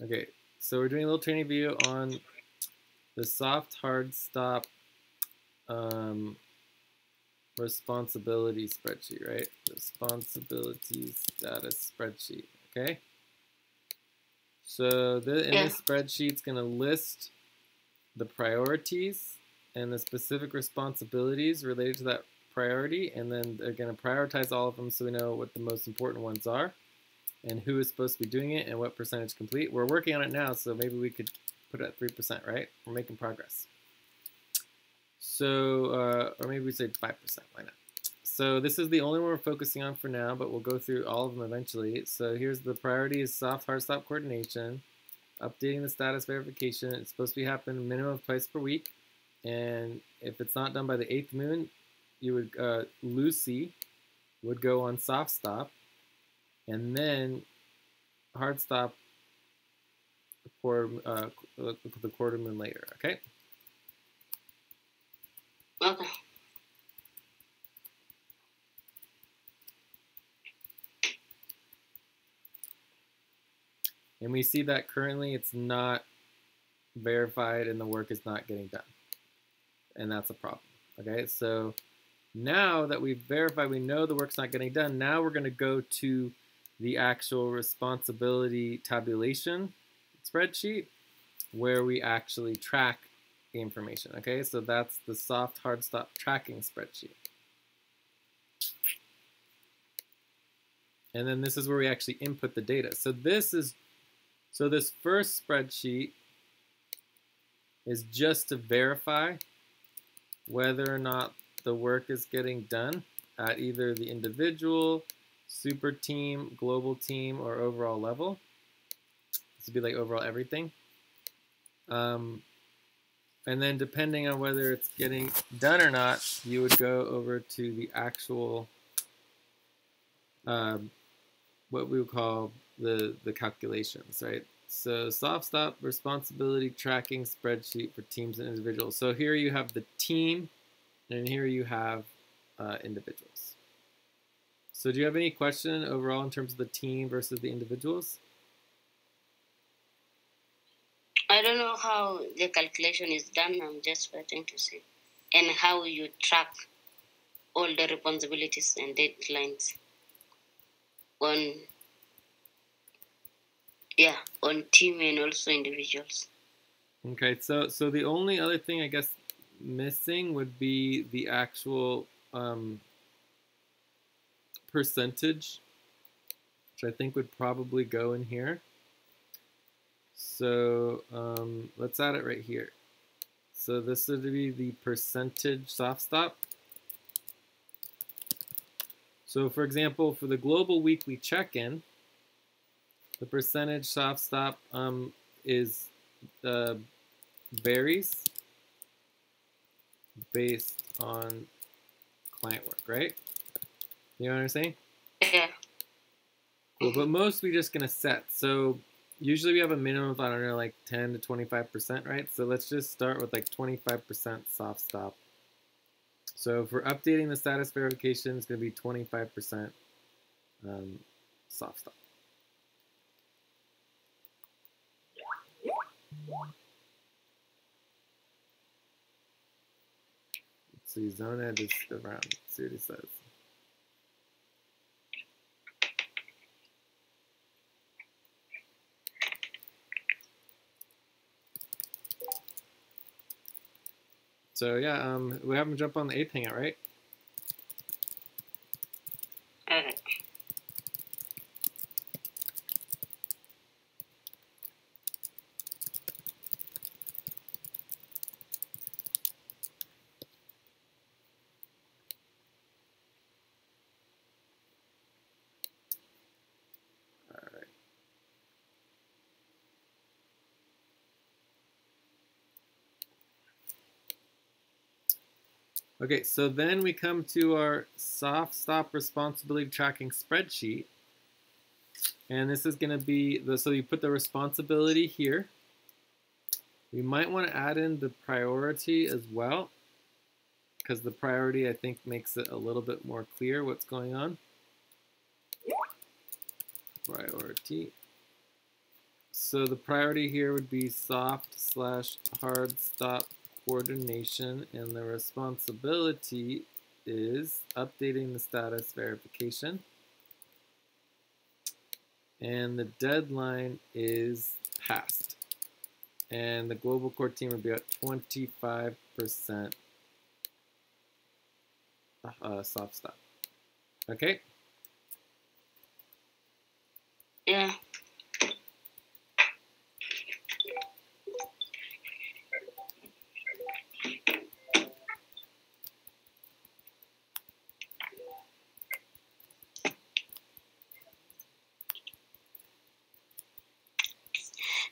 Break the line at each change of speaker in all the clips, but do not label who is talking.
Okay, so we're doing a little training video on the soft hard stop responsibility spreadsheet, right? Responsibility status spreadsheet, okay? So in
Yeah.
this spreadsheet, it's going to list the priorities and the specific responsibilities related to that priority, and then they're going to prioritize all of them so we know what the most important ones are and who is supposed to be doing it and what percentage complete. We're working on it now, so maybe we could put it at 3%, right? We're making progress. So, or maybe we say 5%, why not? So this is the only one we're focusing on for now, but we'll go through all of them eventually. So here's the priority is soft hard stop coordination, updating the status verification. It's supposed to be happening minimum of twice per week. And if it's not done by the 8th moon, you would, Lucy would go on soft stop, and then hard stop for the quarter moon later, okay?
Okay.
And we see that currently it's not verified and the work is not getting done. And that's a problem, okay? So now that we've verified, we know the work's not getting done, now we're gonna go to the actual responsibility tabulation spreadsheet where we actually track the information, okay? So that's the soft hard stop tracking spreadsheet. And then this is where we actually input the data. So this first spreadsheet is just to verify whether or not the work is getting done at either the individual, super team, global team, or overall level. This would be like overall everything. And then depending on whether it's getting done or not, you would go over to the actual, what we would call the calculations, right? So soft stop responsibility tracking spreadsheet for teams and individuals. So here you have the team, and here you have individuals. So do you have any question overall in terms of the team versus the individuals?
I don't know how the calculation is done. I'm just waiting to see. And how you track all the responsibilities and deadlines on on team and also individuals.
Okay, so the only other thing I guess missing would be the actual percentage, which I think would probably go in here. So let's add it right here. So this would be the percentage soft stop. So for example, for the global weekly check-in, the percentage soft stop is varies based on client work, right? You know what I'm saying?
Yeah.
Cool, but most we're just gonna set. So usually we have a minimum of, I don't know, like 10 to 25%, right? So let's just start with like 25% soft stop. So for updating the status verification, it's gonna be 25% soft stop. Let's see, zone ed is around. Let's see what it says. So yeah, we have them jump on the 8th hangout, right?
Okay.
All right. Okay, so then we come to our soft stop responsibility tracking spreadsheet. And this is going to be, so you put the responsibility here. We might want to add in the priority as well, because the priority, I think, makes it a little bit more clear what's going on. Priority. So the priority here would be soft/hard stop coordination, and the responsibility is updating the status verification. And the deadline is passed. And the global core team would be at 25% soft stop. Okay?
Yeah.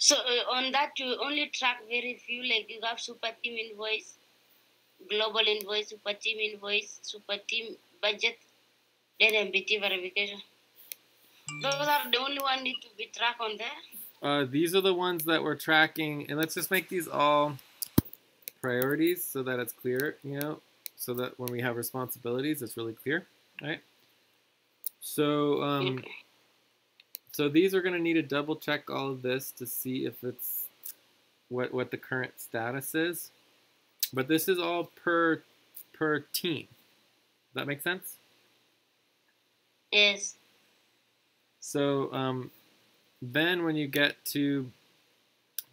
So on that, you only track very few, like you have super team invoice, global invoice, super team invoice, super team budget, then MBT verification. Those are the only one need to be tracked on there.
These are the ones that we're tracking, and let's just make these all priorities so that it's clear, so that when we have responsibilities, it's really clear, right? So,
Okay.
so these are going to need to double check all of this to see if it's what the current status is. But this is all per team. Does that make sense?
Yes.
So then when you get to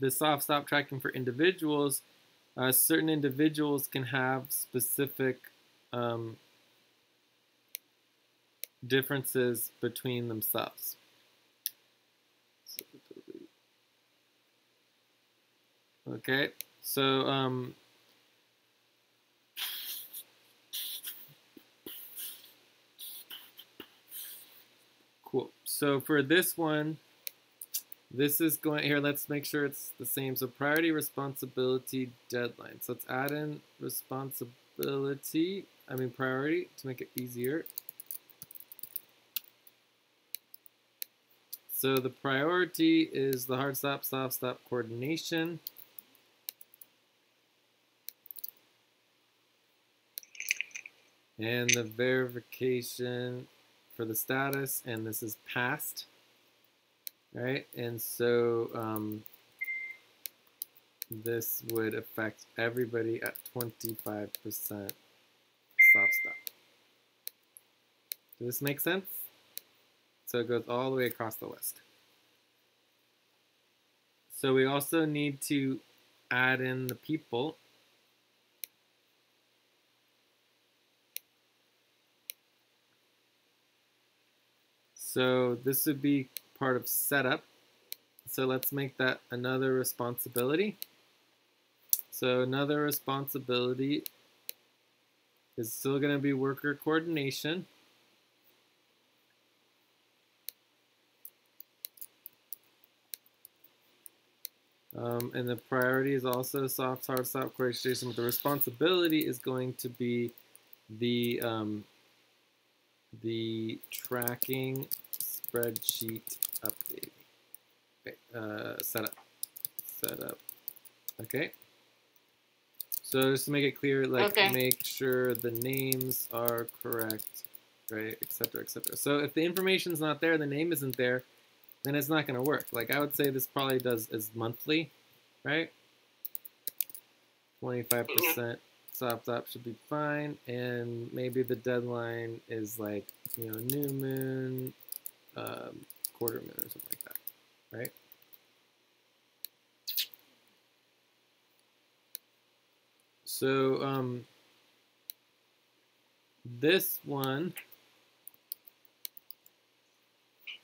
the soft stop tracking for individuals, certain individuals can have specific differences between themselves. Okay, so cool. So for this one, this is going here. Let's make sure it's the same. So priority, responsibility, deadline. So let's add in priority to make it easier. So the priority is the hard stop, soft stop coordination. And the verification for the status, and this is passed, right? And so this would affect everybody at 25% soft stop. Does this make sense? So it goes all the way across the list. So we also need to add in the people. So this would be part of setup. So let's make that another responsibility. So another responsibility is still going to be worker coordination. And the priority is also soft hard stop coordination, but the responsibility is going to be the tracking spreadsheet update. Okay, setup. Okay. So just to make it clear, like make sure the names are correct, right, etc., etc. So if the information's not there, the name isn't there, then it's not going to work. Like I would say this probably does is monthly, right? 25% soft stop should be fine, and maybe the deadline is like new moon, quarter moon, or something like that, right? So this one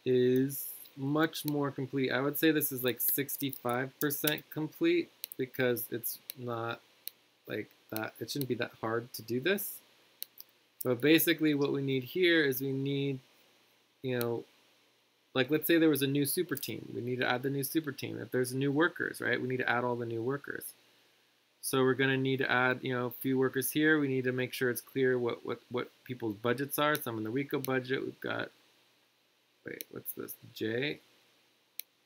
is much more complete. I would say this is like 65% complete because it's not like that. It shouldn't be that hard to do this. But basically what we need here is we need, like let's say there was a new super team. We need to add the new super team. If there's new workers, right, we need to add all the new workers. So we're going to need to add, a few workers here. We need to make sure it's clear what people's budgets are. So I'm in the RICO budget. We've got, wait, what's this? J,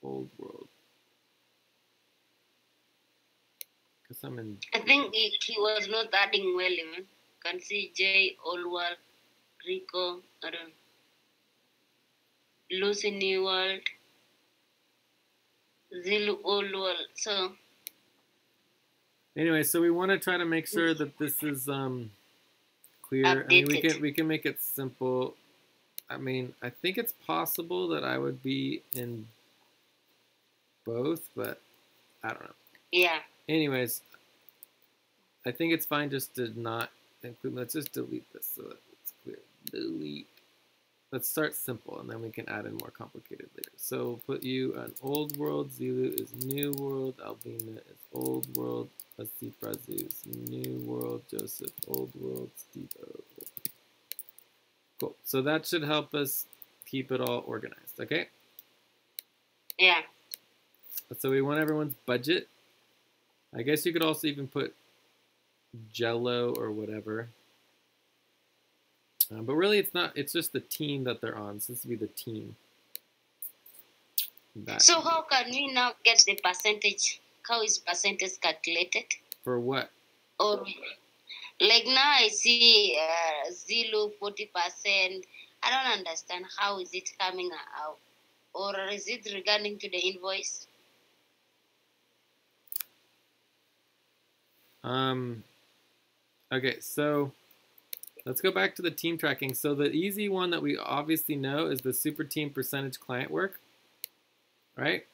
old world. Because I'm in.
I think he was not adding well, even. Can see J, old world, RICO, I don't know. Lucy New World, Zulu old world. So
anyway, so we want to try to make sure that this is clear.
updated.
I mean, we can make it simple. I mean, I think it's possible that I would be in both, but I don't know.
Yeah.
Anyways, I think it's fine just to not include. Let's just delete this so that it's clear. Delete. Let's start simple, and then we can add in more complicated later. So put you on old world. Zulu is new world. Albina is old world. Asif Razu is new world. Joseph old world. Steve old world. Cool. So that should help us keep it all organized. Okay.
Yeah.
So we want everyone's budget. I guess you could also even put Jello or whatever. But really, it's not. It's just the team that they're on. So this would be the team.
So how can we now get the percentage? How is percentage calculated?
For what?
Or like now I see Zulu 40%. I don't understand how is it coming out, or is it regarding to the invoice?
Okay, so let's go back to the team tracking. So the easy one that we obviously know is the super team percentage client work, right?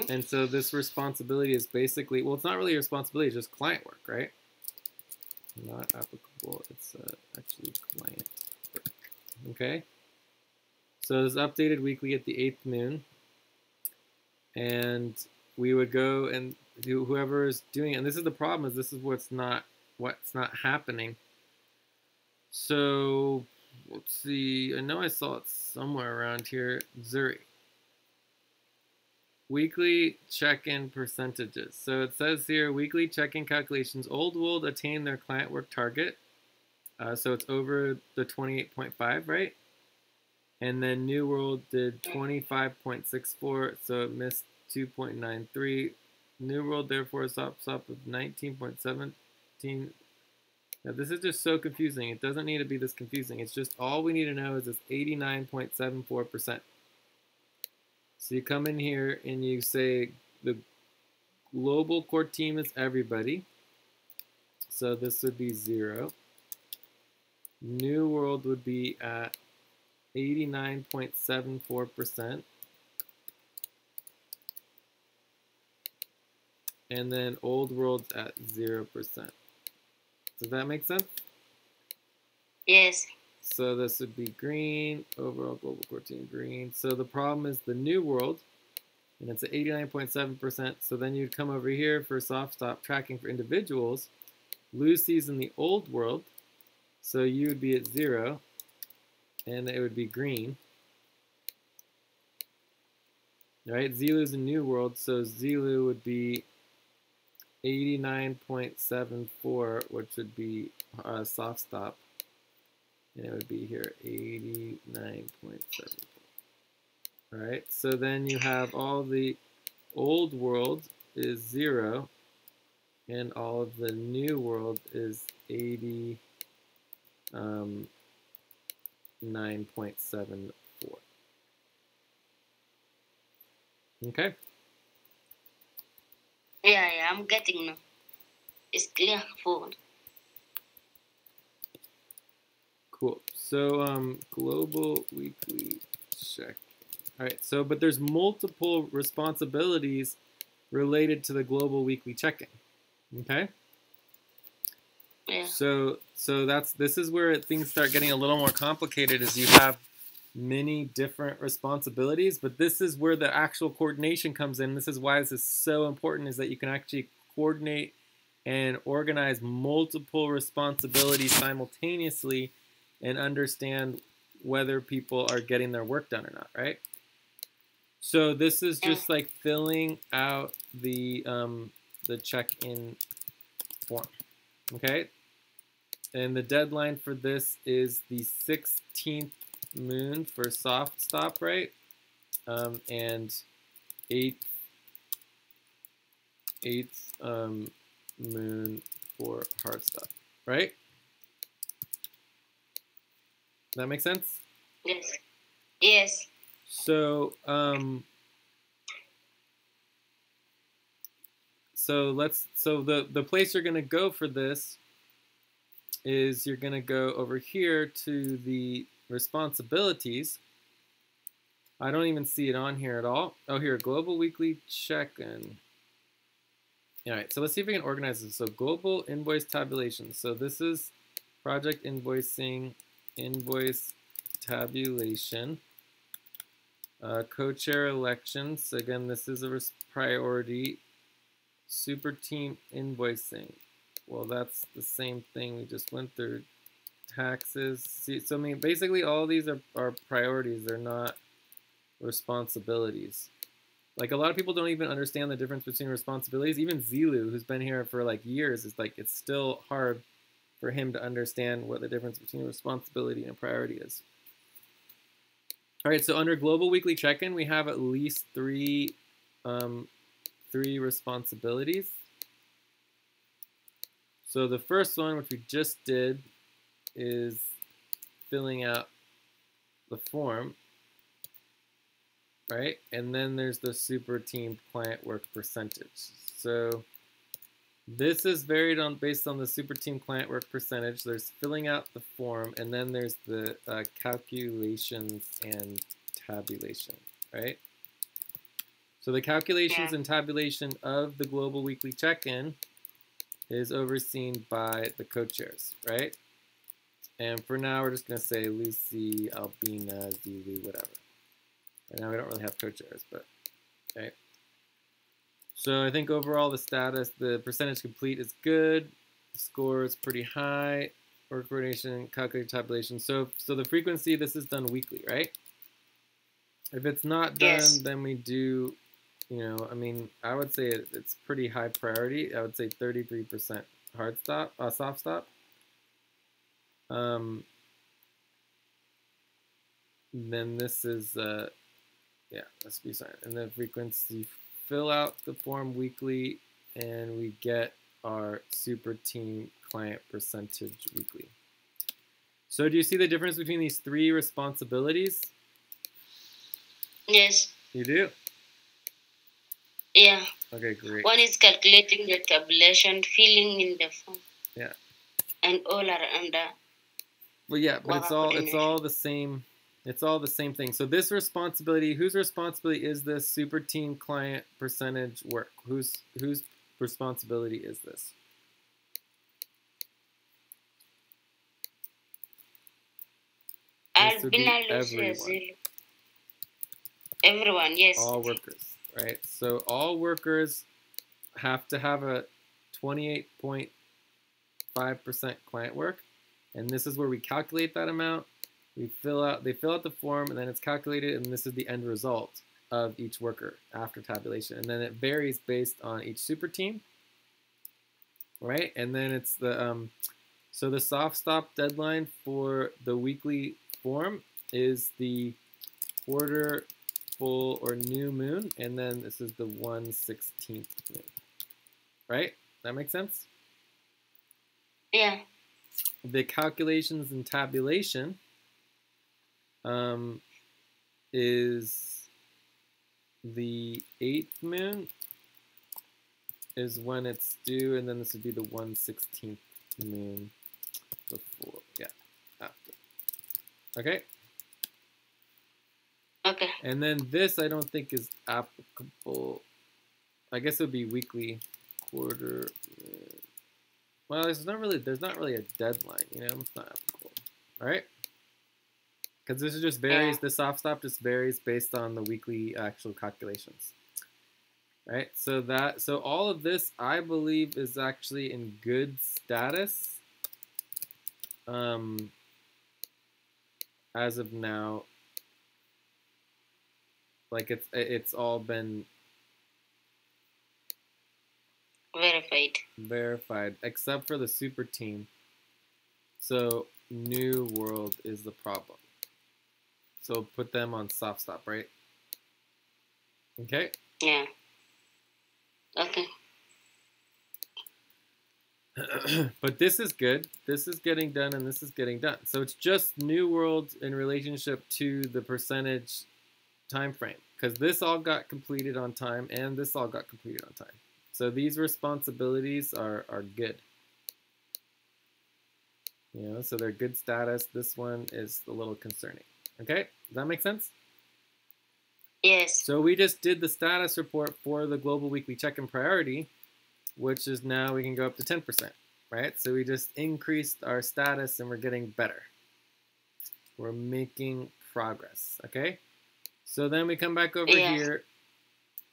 And so this responsibility is basically, well, it's not really a responsibility, it's just client work, right? Not applicable, it's actually client work. Okay? So it's updated weekly at the 8th moon. And we would go and do whoever is doing it. And this is the problem, is this is what's not happening. So let's see. I know I saw it somewhere around here. Zuri. Weekly check-in percentages. So it says here, weekly check-in calculations. Old World attained their client work target. So it's over the 28.5, right? And then New World did 25.64, so it missed 2.93. New World, therefore, stops up with 19.17. Now, this is just so confusing. It doesn't need to be this confusing. It's just all we need to know is this 89.74%. So you come in here and you say the global core team is everybody. So this would be 0. New World would be at 89.74%. And then Old World's at 0%. Does that make sense?
Yes.
So this would be green, overall global core team green. So the problem is the New World, and it's at 89.7%. So then you'd come over here for soft stop tracking for individuals. Lucy's in the Old World, so you would be at 0, and it would be green. Right? Zilu's in New World, so Zilu would be 89.74, which would be soft stop. And it would be here, 89.74. All right, so then you have all the Old World is 0, and all of the New World is 89.74. Okay?
Yeah, I'm getting now. It's clear forward.
Cool. So global weekly check. All right. So, but there's multiple responsibilities related to the global weekly check-in. Okay.
Yeah.
So this is where things start getting a little more complicated, as you have many different responsibilities, but this is where the actual coordination comes in. This is why this is so important, is that you can actually coordinate and organize multiple responsibilities simultaneously and understand whether people are getting their work done or not, right? So this is just like filling out the check-in form, okay? And the deadline for this is the 16th moon for soft stop, right? And 8th moon for hard stop, right? That make sense?
Yes. Yes.
So so the place you're going to go for this is you're going to go over here to the responsibilities. I don't even see it on here at all. Oh, here, global weekly check-in. All right, so let's see if we can organize this. So global invoice tabulation. So this is project invoicing, invoice tabulation, co-chair elections. So again, this is a priority. Super team invoicing. Well, that's the same thing we just went through. Taxes. See, so I mean, basically all these are priorities. They're not responsibilities. Like a lot of people don't even understand the difference between responsibilities. Even Zilu, who's been here for like years, is like it's still hard for him to understand what the difference between responsibility and priority is. All right, so under global weekly check-in, we have at least three responsibilities. So the first one, which we just did, is filling out the form. Right, and then there's the super team client work percentage. So this is varied based on the super team client work percentage. There's filling out the form, and then there's the calculations and tabulation. Right. So the calculations and tabulation of the global weekly check-in is overseen by the co-chairs. Right. And for now, we're just gonna say Lucy, Albina, Zilu, whatever. Right now we don't really have co-chairs, but okay. So I think overall the status, the percentage complete is good. The score is pretty high. Work coordination, calculated tabulation. So the frequency, this is done weekly, right? If it's not done, then we do, you know, I mean, I would say it's pretty high priority. I would say 33% hard stop, soft stop. Then this is yeah, let's be silent. And then frequency, fill out the form weekly, and we get our super team client percentage weekly. So do you see the difference between these three responsibilities?
Yes.
You do?
Yeah.
Okay, great.
One is calculating the tabulation, filling in the form.
Yeah.
And all are under.
Well, yeah, but it's all the same. It's all the same thing. So this responsibility, whose responsibility is this super team client percentage work? Whose responsibility is this? This would be
everyone, yes.
All workers, right? So all workers have to have a 28.5% client work, and this is where we calculate that amount. They fill out the form, and then it's calculated, and this is the end result of each worker after tabulation. And then it varies based on each super team, right? And then it's the so the soft stop deadline for the weekly form is the quarter, full, or new moon, and then this is the 1/16th moon, right? That makes sense?
Yeah.
The calculations and tabulation is the 8th moon is when it's due, and then this would be the 1/16th moon before, yeah, after. Okay?
Okay.
And then this I don't think is applicable. I guess it would be weekly, quarter. Well, there's not really a deadline, you know, it's not applicable. All right? Because this just varies, the soft stop just varies based on the weekly actual calculations. Right? So all of this, I believe, is actually in good status as of now. Like it's all been verified, except for the super team. So New World is the problem. So put them on soft stop, right? Okay?
Yeah. Okay.
But this is good. This is getting done, and this is getting done. So it's just New World in relationship to the percentage time frame, because this all got completed on time, and this all got completed on time. So these responsibilities are good. You know, so they're good status. This one is a little concerning. Okay, does that make sense?
Yes.
So we just did the status report for the global weekly check-in priority, which is now we can go up to 10%, right? So we just increased our status and we're getting better. We're making progress, okay? So then we come back over here,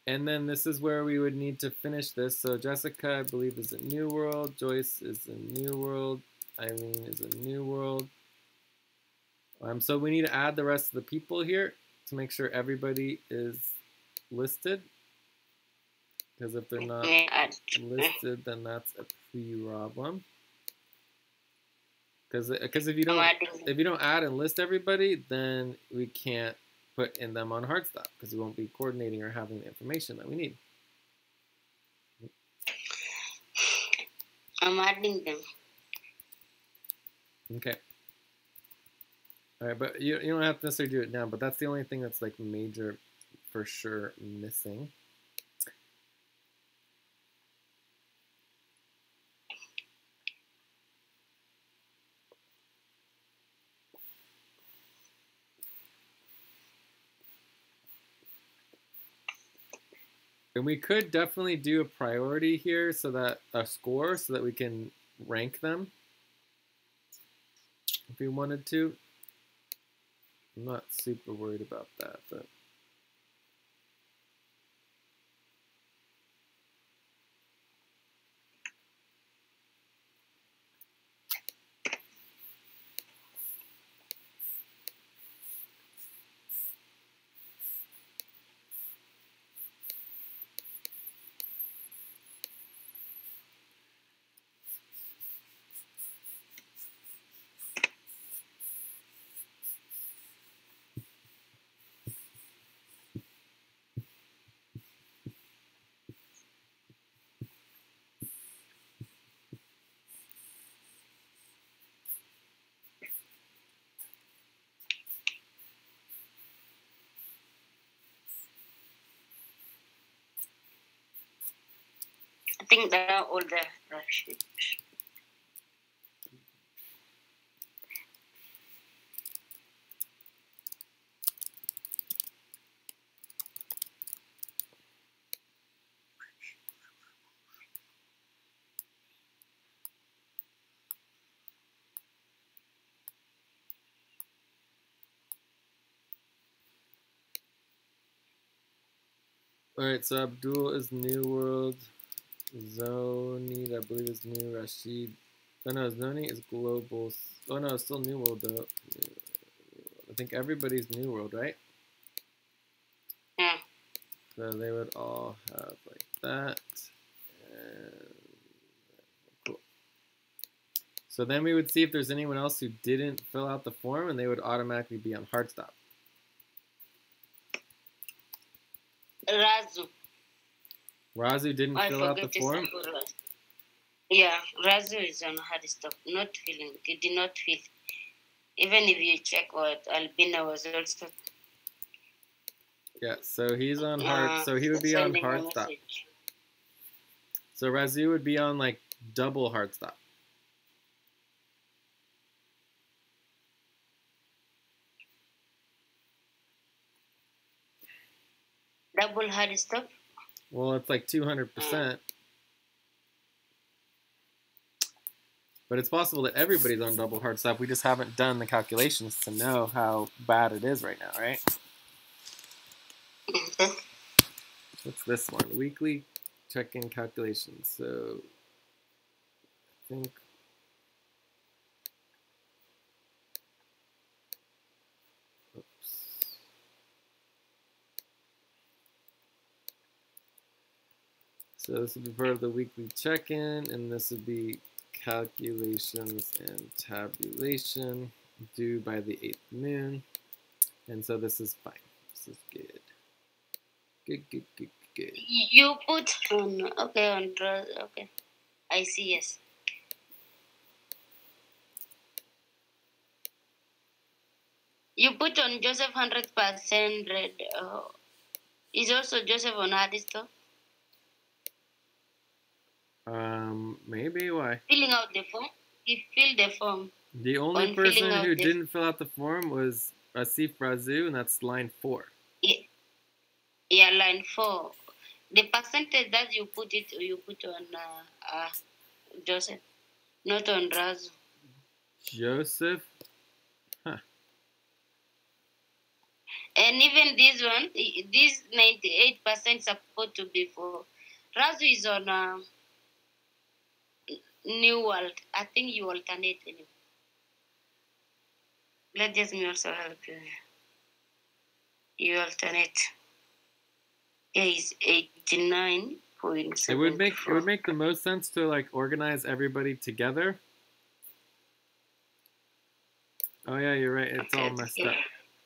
and then this is where we would need to finish this. So Jessica, I believe, is a new world. Joyce is a new world. Eileen is a new world. So we need to add the rest of the people here to make sure everybody is listed. Because if they're not listed, then that's a problem. Because if you don't add and list everybody, then we can't put in them on hard stop because we won't be coordinating or having the information that we need.
I'm adding them.
Okay. All right, but you don't have to necessarily do it now, but that's the only thing that's like major for sure missing. And we could definitely do a priority here so that a score so that we can rank them if we wanted to. I'm not super worried about that, but
I think that are all the Rashid.
all right. So Abdul is New World. Zoni, I believe, is new. Rashid. Oh no, Zoni is global. Oh no, it's still New World though. I think everybody's New World, right?
Yeah.
So they would all have like that. And cool. So then we would see if there's anyone else who didn't fill out the form, and they would automatically be on hard stop. Razu didn't fill out the form?
Yeah, Razu is on hard stop, not filling. He did not fill. Even if you check what Albina was also.
Yeah, so he's on hard. So he would be on hard stop. So Razu would be on like double hard stop.
Double hard stop?
Well, it's like 200%. But it's possible that everybody's on double hard stop. We just haven't done the calculations to know how bad it is right now, right? What's this one? Weekly check-in calculations. So I think so this would be part of the weekly check-in, and this would be calculations and tabulation due by the 8th moon. And so this is fine. This is good. Good.
You put on, okay, okay. I see, yes. You put on Joseph 100% red. Is also Joseph on hard stop?
Maybe. Why?
Filling out the form. He filled the form.
The only
On
person
filling out
who
the-
didn't fill out the form was Asif Razu, and that's line 4.
Yeah, line 4. The percentage that you put on Joseph, not on Razu.
Joseph? Huh.
And even this one, this 98% supposed to be for Razu is on New World. I think you alternate anyway. Let just me also help you. You alternate. Yeah, it's 89.7.
It would make the most sense to like organize everybody together. Oh yeah, you're right. It's all messed up.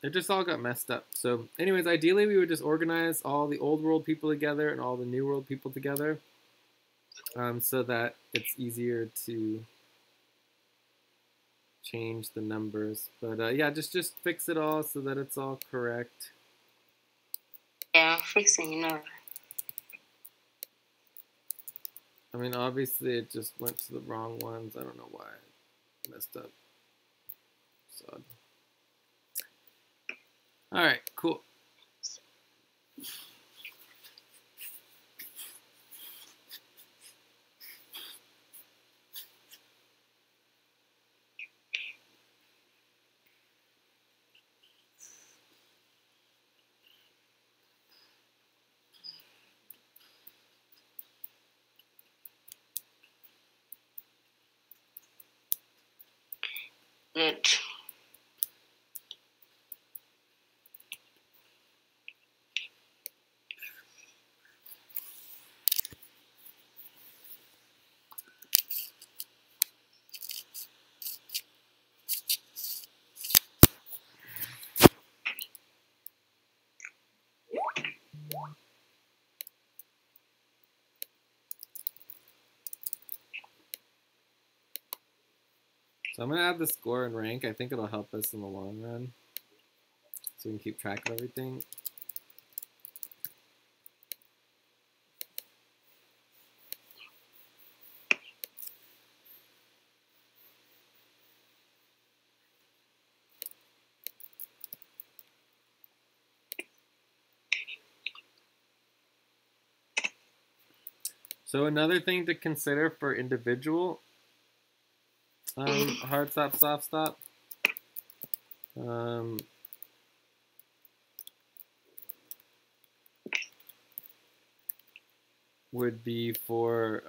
It just all got messed up. So anyways, ideally we would just organize all the old world people together and all the new world people together, so that it's easier to change the numbers. But yeah, just fix it all so that it's all correct.
Yeah, fixing, you know.
I mean, obviously it just went to the wrong ones. I don't know why it messed up. So, all right, cool.
Good.
So I'm going to add the score and rank. I think it'll help us in the long run, so we can keep track of everything. So another thing to consider for individual hard stop, soft stop, would be for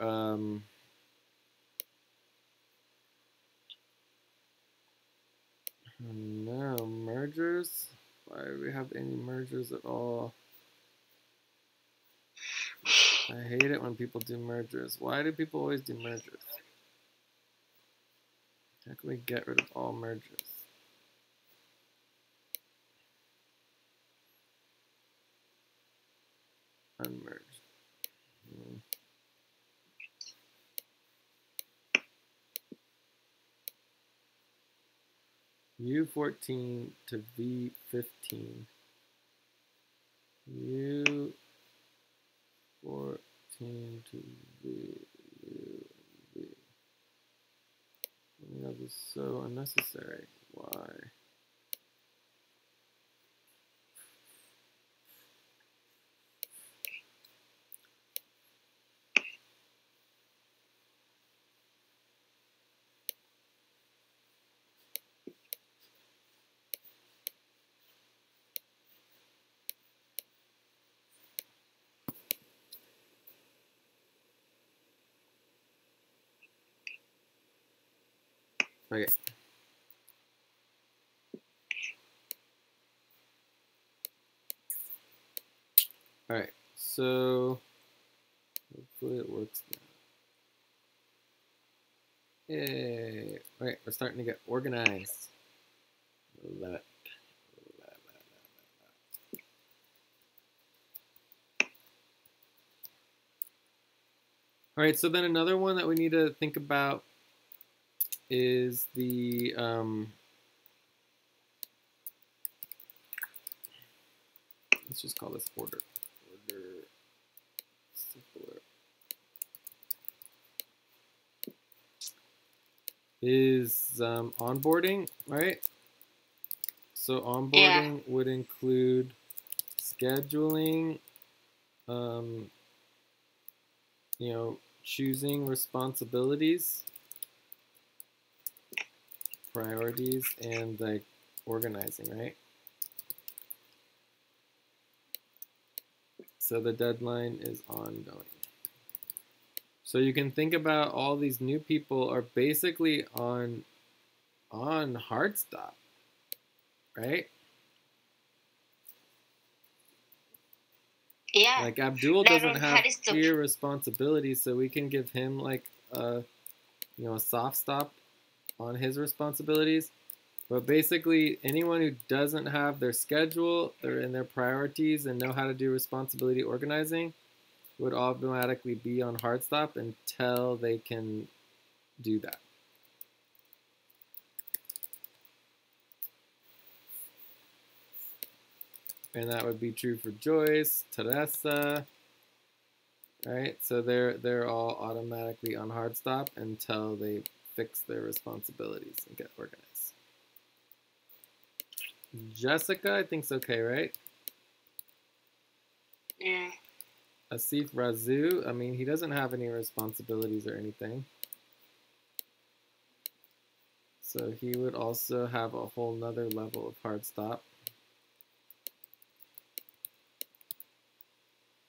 no mergers. Why do we have any mergers at all? I hate it when people do mergers. Why do people always do mergers? How can we get rid of all mergers? Unmerge. U14 to V15. U14 to V. That is so unnecessary. Why? Okay. All right. So hopefully it works now. Yay! All right, we're starting to get organized. Love it. All right, so then another one that we need to think about is the let's just call this order. Order simpler. is onboarding, right? So onboarding would include scheduling, you know, choosing responsibilities, priorities, and like organizing, right? So the deadline is ongoing. So you can think about all these new people are basically on hard stop, right?
Yeah.
Like Abdul doesn't have clear responsibilities, so we can give him like a soft stop on his responsibilities. But basically, anyone who doesn't have their schedule or in their priorities and know how to do responsibility organizing would automatically be on hard stop until they can do that. And that would be true for Joyce, Teresa, right? So they're all automatically on hard stop until they fix their responsibilities and get organized. Jessica, I think's okay, right?
Yeah.
Asif Razu, I mean, he doesn't have any responsibilities or anything. So he would also have a whole nother level of hard stop.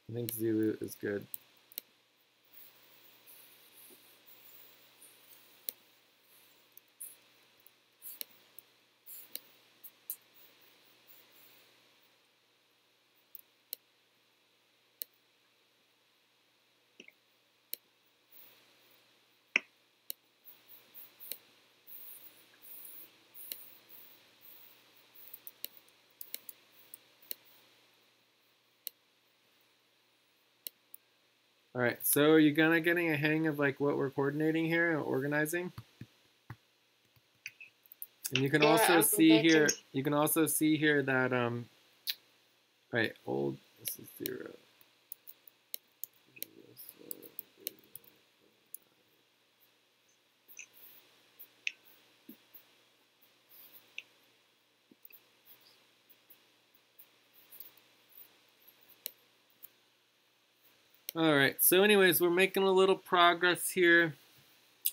I think Zulu is good. All right, so are you kind of getting a hang of like what we're coordinating here and organizing? And you can also see here, that right, old, this is 0. All right, so anyways, we're making a little progress here.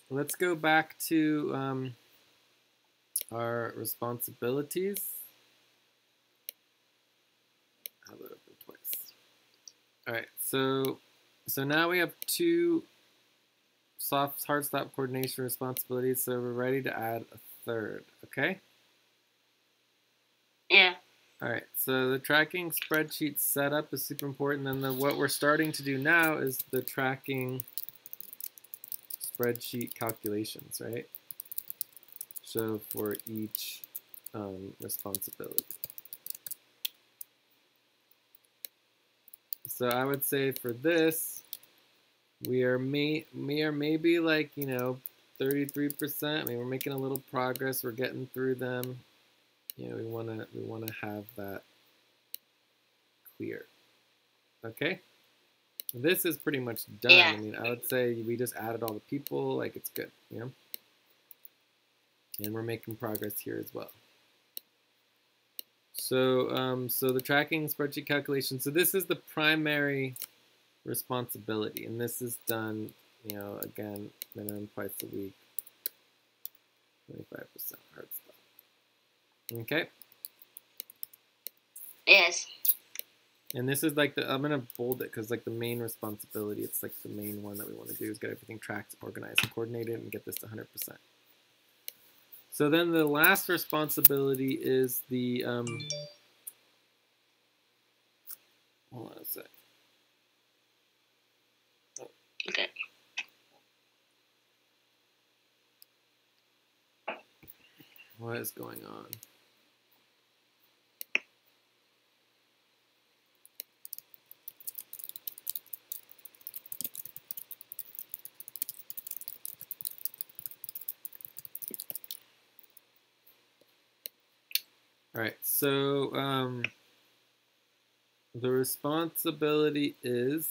Let's go back to our responsibilities. How about open twice? All right, so now we have 2 soft hard stop coordination responsibilities, so we're ready to add a third, okay?
Yeah.
All right, so the tracking spreadsheet setup is super important. And what we're starting to do now is the tracking spreadsheet calculations, right? So for each responsibility. So I would say for this, we are maybe like 33%. I mean, we're making a little progress. We're getting through them. We wanna have that clear. Okay. This is pretty much done.
Yeah.
I mean, I would say we just added all the people. Like, it's good, And we're making progress here as well. So, so the tracking spreadsheet calculation. So this is the primary responsibility, and this is done, again, minimum twice a week, 25% hard stop. Okay.
Yes.
And this is like I'm gonna bold it because like the main responsibility, it's like the main one that we want to do is get everything tracked, organized, and coordinated, and get this to 100%. So then the last responsibility is the hold on a sec.
Oh. Okay.
What is going on? All right, so the responsibility is,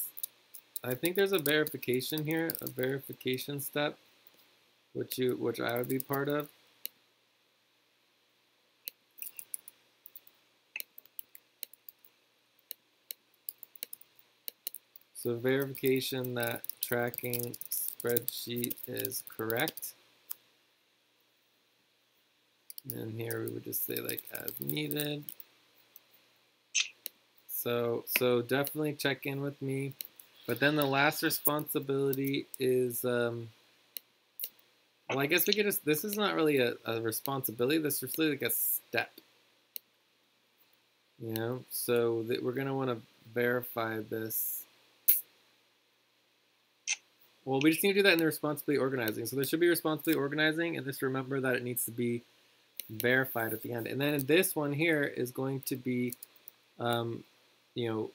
I think there's a verification here, a verification step. which I would be part of. So verification that tracking spreadsheet is correct. And here we would just say like as needed. So definitely check in with me. But then the last responsibility is, well, I guess we could just, this is not really a responsibility. This is really like a step. You know, so that we're going to want to verify this. Well, we just need to do that in the responsibly organizing. So there should be responsibly organizing, and just remember that it needs to be verified at the end. And then this one here is going to be, you know,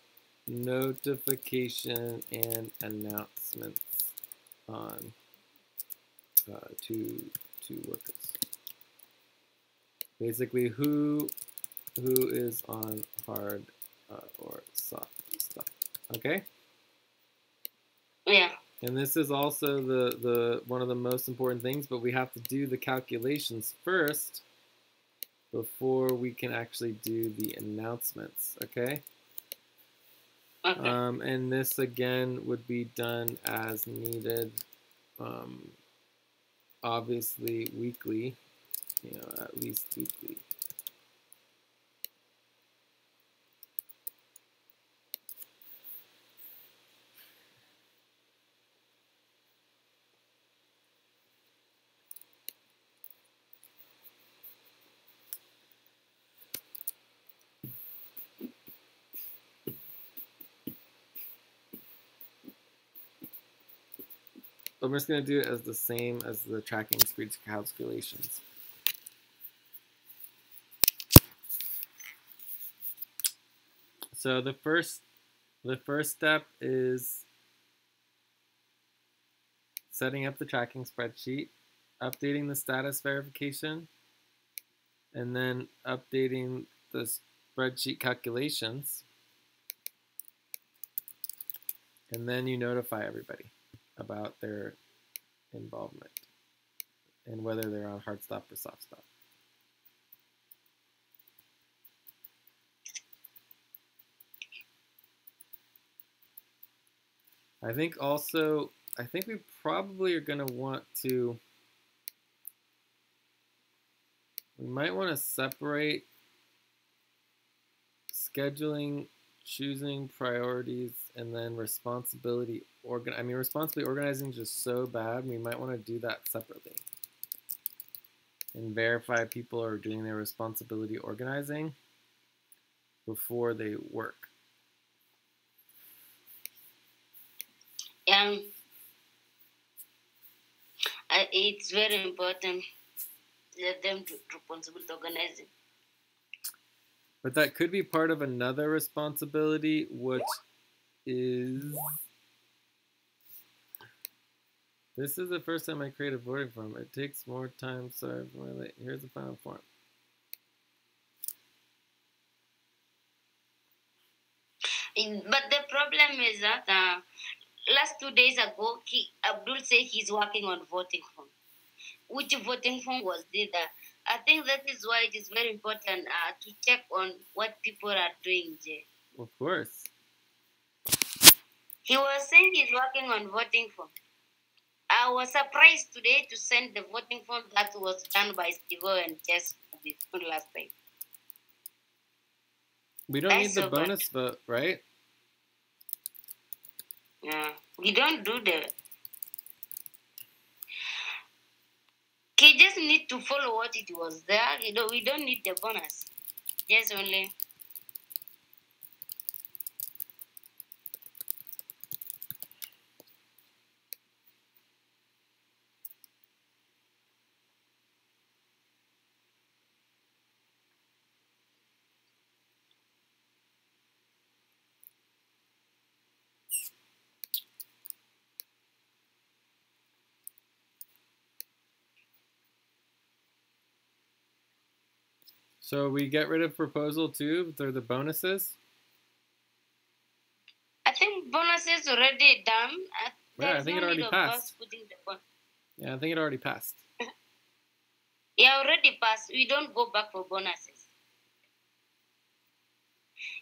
notification and announcements on two workers. Basically, who is on hard or soft stuff. Okay.
Yeah.
And this is also the one of the most important things, but we have to do the calculations first before we can actually do the announcements, okay?
Okay.
And this again would be done as needed, obviously weekly, you know, at least weekly. I'm just going to do it as the same as the tracking speed calculations. So the first step is setting up the tracking spreadsheet, updating the status verification, and then updating the spreadsheet calculations. And then you notify everybody about their involvement and whether they're on hard stop or soft stop. I think also, I think we probably are going to want to, we might want to separate scheduling, choosing priorities, and then responsibility. Responsibly organizing is just so bad. We might want to do that separately and verify people are doing their responsibility organizing before they work.
It's very important let them do responsibility organizing.
But that could be part of another responsibility, which is, this is the first time I create a voting form. It takes more time, sorry, here's the final form.
But the problem is that last 2 days ago, Abdul said he's working on voting form. Which voting form was this? I think that is why it is very important to check on what people are doing there.
Of course.
He was saying he's working on voting form. I was surprised today to send the voting form that was done by Steve and Jess before last time.
We don't need the bonus vote, right?
Yeah, we don't do the. He just need to follow what it was there. You know, we don't need the bonus. Just only.
So we get rid of proposal 2, they're the bonuses?
I think bonuses already done.
Yeah, I think it already passed. Yeah, I think it already passed.
Yeah, already passed. We don't go back for bonuses.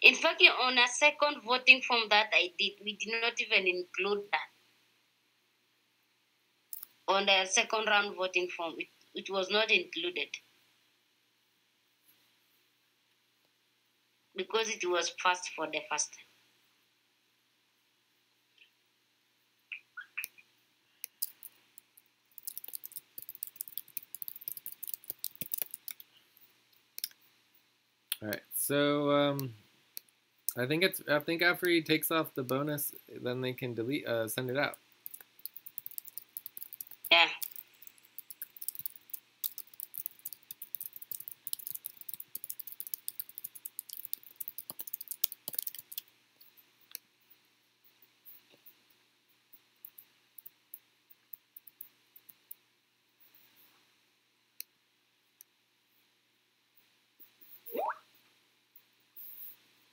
In fact, on a second voting form that I did, we did not even include that. On the second round voting form, it was not included because it was passed for the first time.
All right, so I think after he takes off the bonus, then they can delete send it out.
Yeah.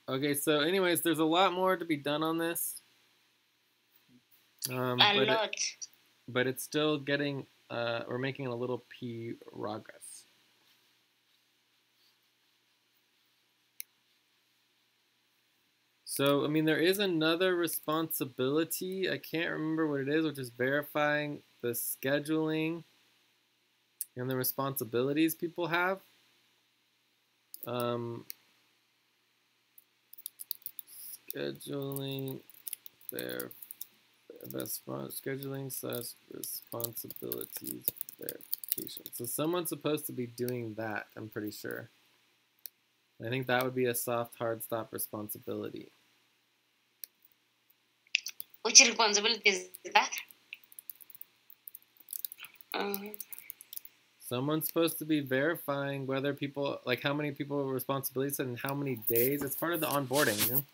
Okay, so anyways, there's a lot more to be done on this. But it's still getting, we're making a little progress. So, I mean, there is another responsibility. I can't remember what it is, which is verifying the scheduling and the responsibilities people have. Scheduling, scheduling / responsibilities verification. So someone's supposed to be doing that, I'm pretty sure. I think that would be a soft hard stop responsibility.
Which responsibility is that?
Someone's supposed to be verifying whether people, like how many people have responsibilities and how many days. It's part of the onboarding, you know?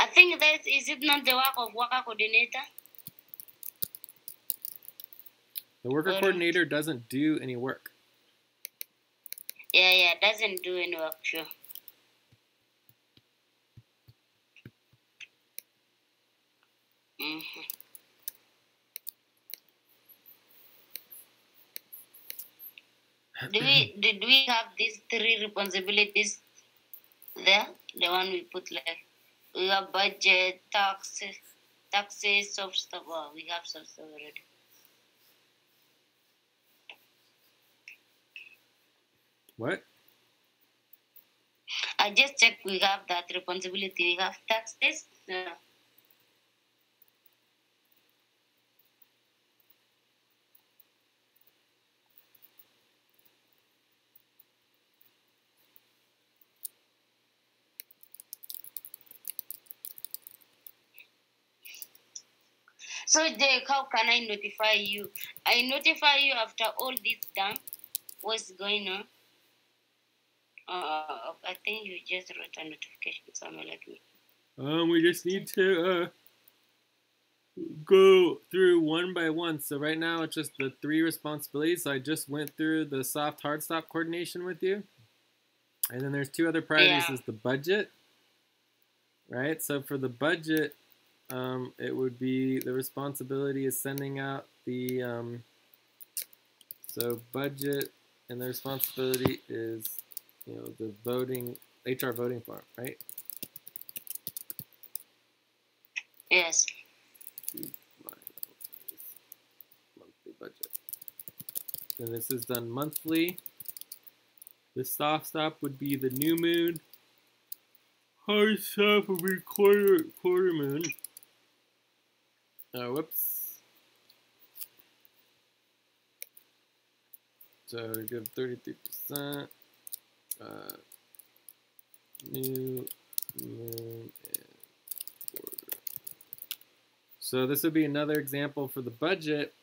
I think that is it not the work of worker coordinator?
The worker coordinator doesn't do any work.
Yeah, doesn't do any work, sure. Did we have these 3 responsibilities there? The one we put like we have budget, taxes, soft stuff. Well, we have soft stuff already.
What?
I just checked. We have that responsibility. We have taxes. So, Jake, how can I notify you? I notify you after all this done. What's going on? I think you just wrote a notification somewhere like me.
We just need to go through one by one. So right now it's just the 3 responsibilities. So I just went through the soft hard stop coordination with you. And then there's 2 other priorities. Yeah. Is the budget, right? So for the budget, it would be the responsibility is sending out the so budget, and the responsibility is, you know, the voting HR voting form, right?
Yes.
Monthly budget. And this is done monthly. The soft stop would be the new moon. Hard stop would be quarter moon. Whoops. So we give 33%. New moon and quarter. So this would be another example for the budget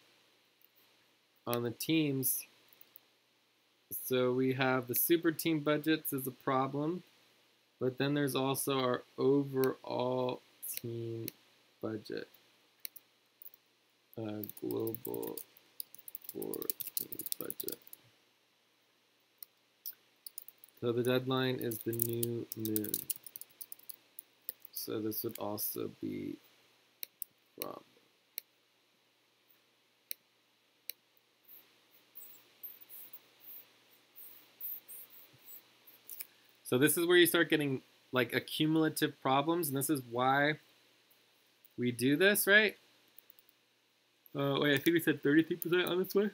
on the teams. So we have the super team budgets is a problem, but then there's also our overall team budget. Global for team budget. So the deadline is the new moon. So this would also be from. So this is where you start getting like accumulative problems, and this is why we do this, right? Wait, I think we said 33% on this one.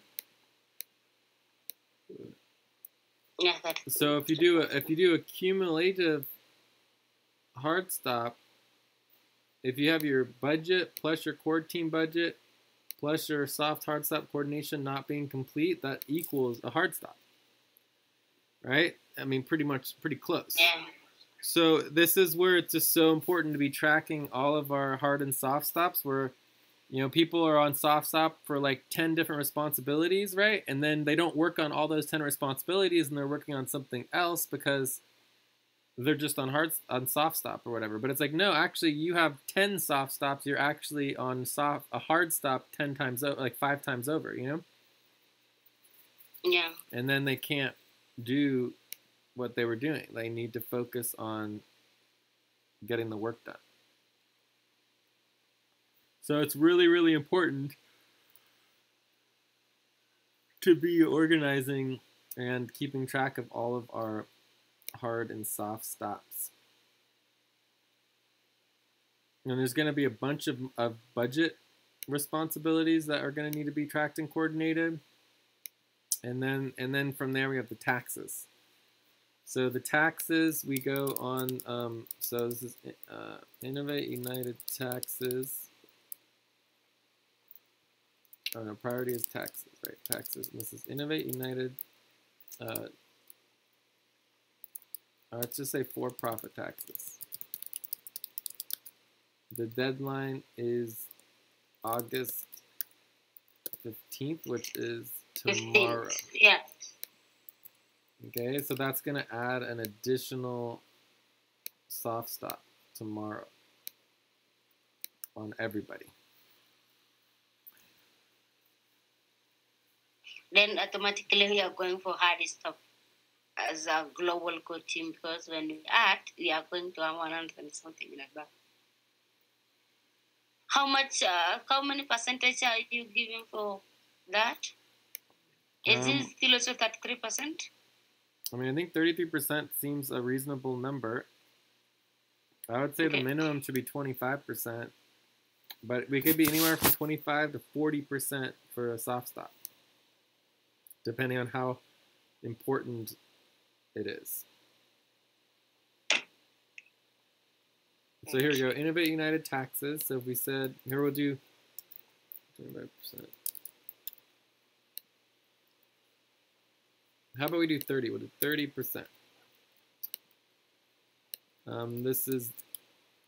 Yeah.
So if you do a cumulative hard stop, if you have your budget plus your core team budget plus your soft hard stop coordination not being complete, that equals a hard stop, right? I mean, pretty close.
Yeah.
So this is where it's just so important to be tracking all of our hard and soft stops where, you know, people are on soft stop for like 10 different responsibilities, right? And then they don't work on all those 10 responsibilities and they're working on something else because they're just on soft stop or whatever. But it's like, no, actually you have 10 soft stops. You're actually on a hard stop 10 times, like 5 times over, you know?
Yeah.
And then they can't do what they were doing. They need to focus on getting the work done. So it's really, really important to be organizing and keeping track of all of our hard and soft stops. And there's going to be a bunch of budget responsibilities that are going to need to be tracked and coordinated. And then from there we have the taxes. So the taxes, we go on, so this is Innovate United taxes. Oh no, priority is taxes, right? Taxes. And this is Innovate United. Let's just say for-profit taxes. The deadline is August 15th, which is tomorrow.
15th. Yeah.
Okay, so that's going to add an additional soft stop tomorrow on everybody.
Then automatically we are going for hard stop as a global core team because when we add, we are going to have 100 and something like that. How much? How many percentage are you giving for that? Is it still also 33%?
I mean, I think 33% seems a reasonable number. I would say the minimum should be 25%, but we could be anywhere from 25 to 40% for a soft stop, depending on how important it is. So here we go, Innovate United taxes. So if we said, here we'll do 25%. How about we do 30? We'll do 30%. This is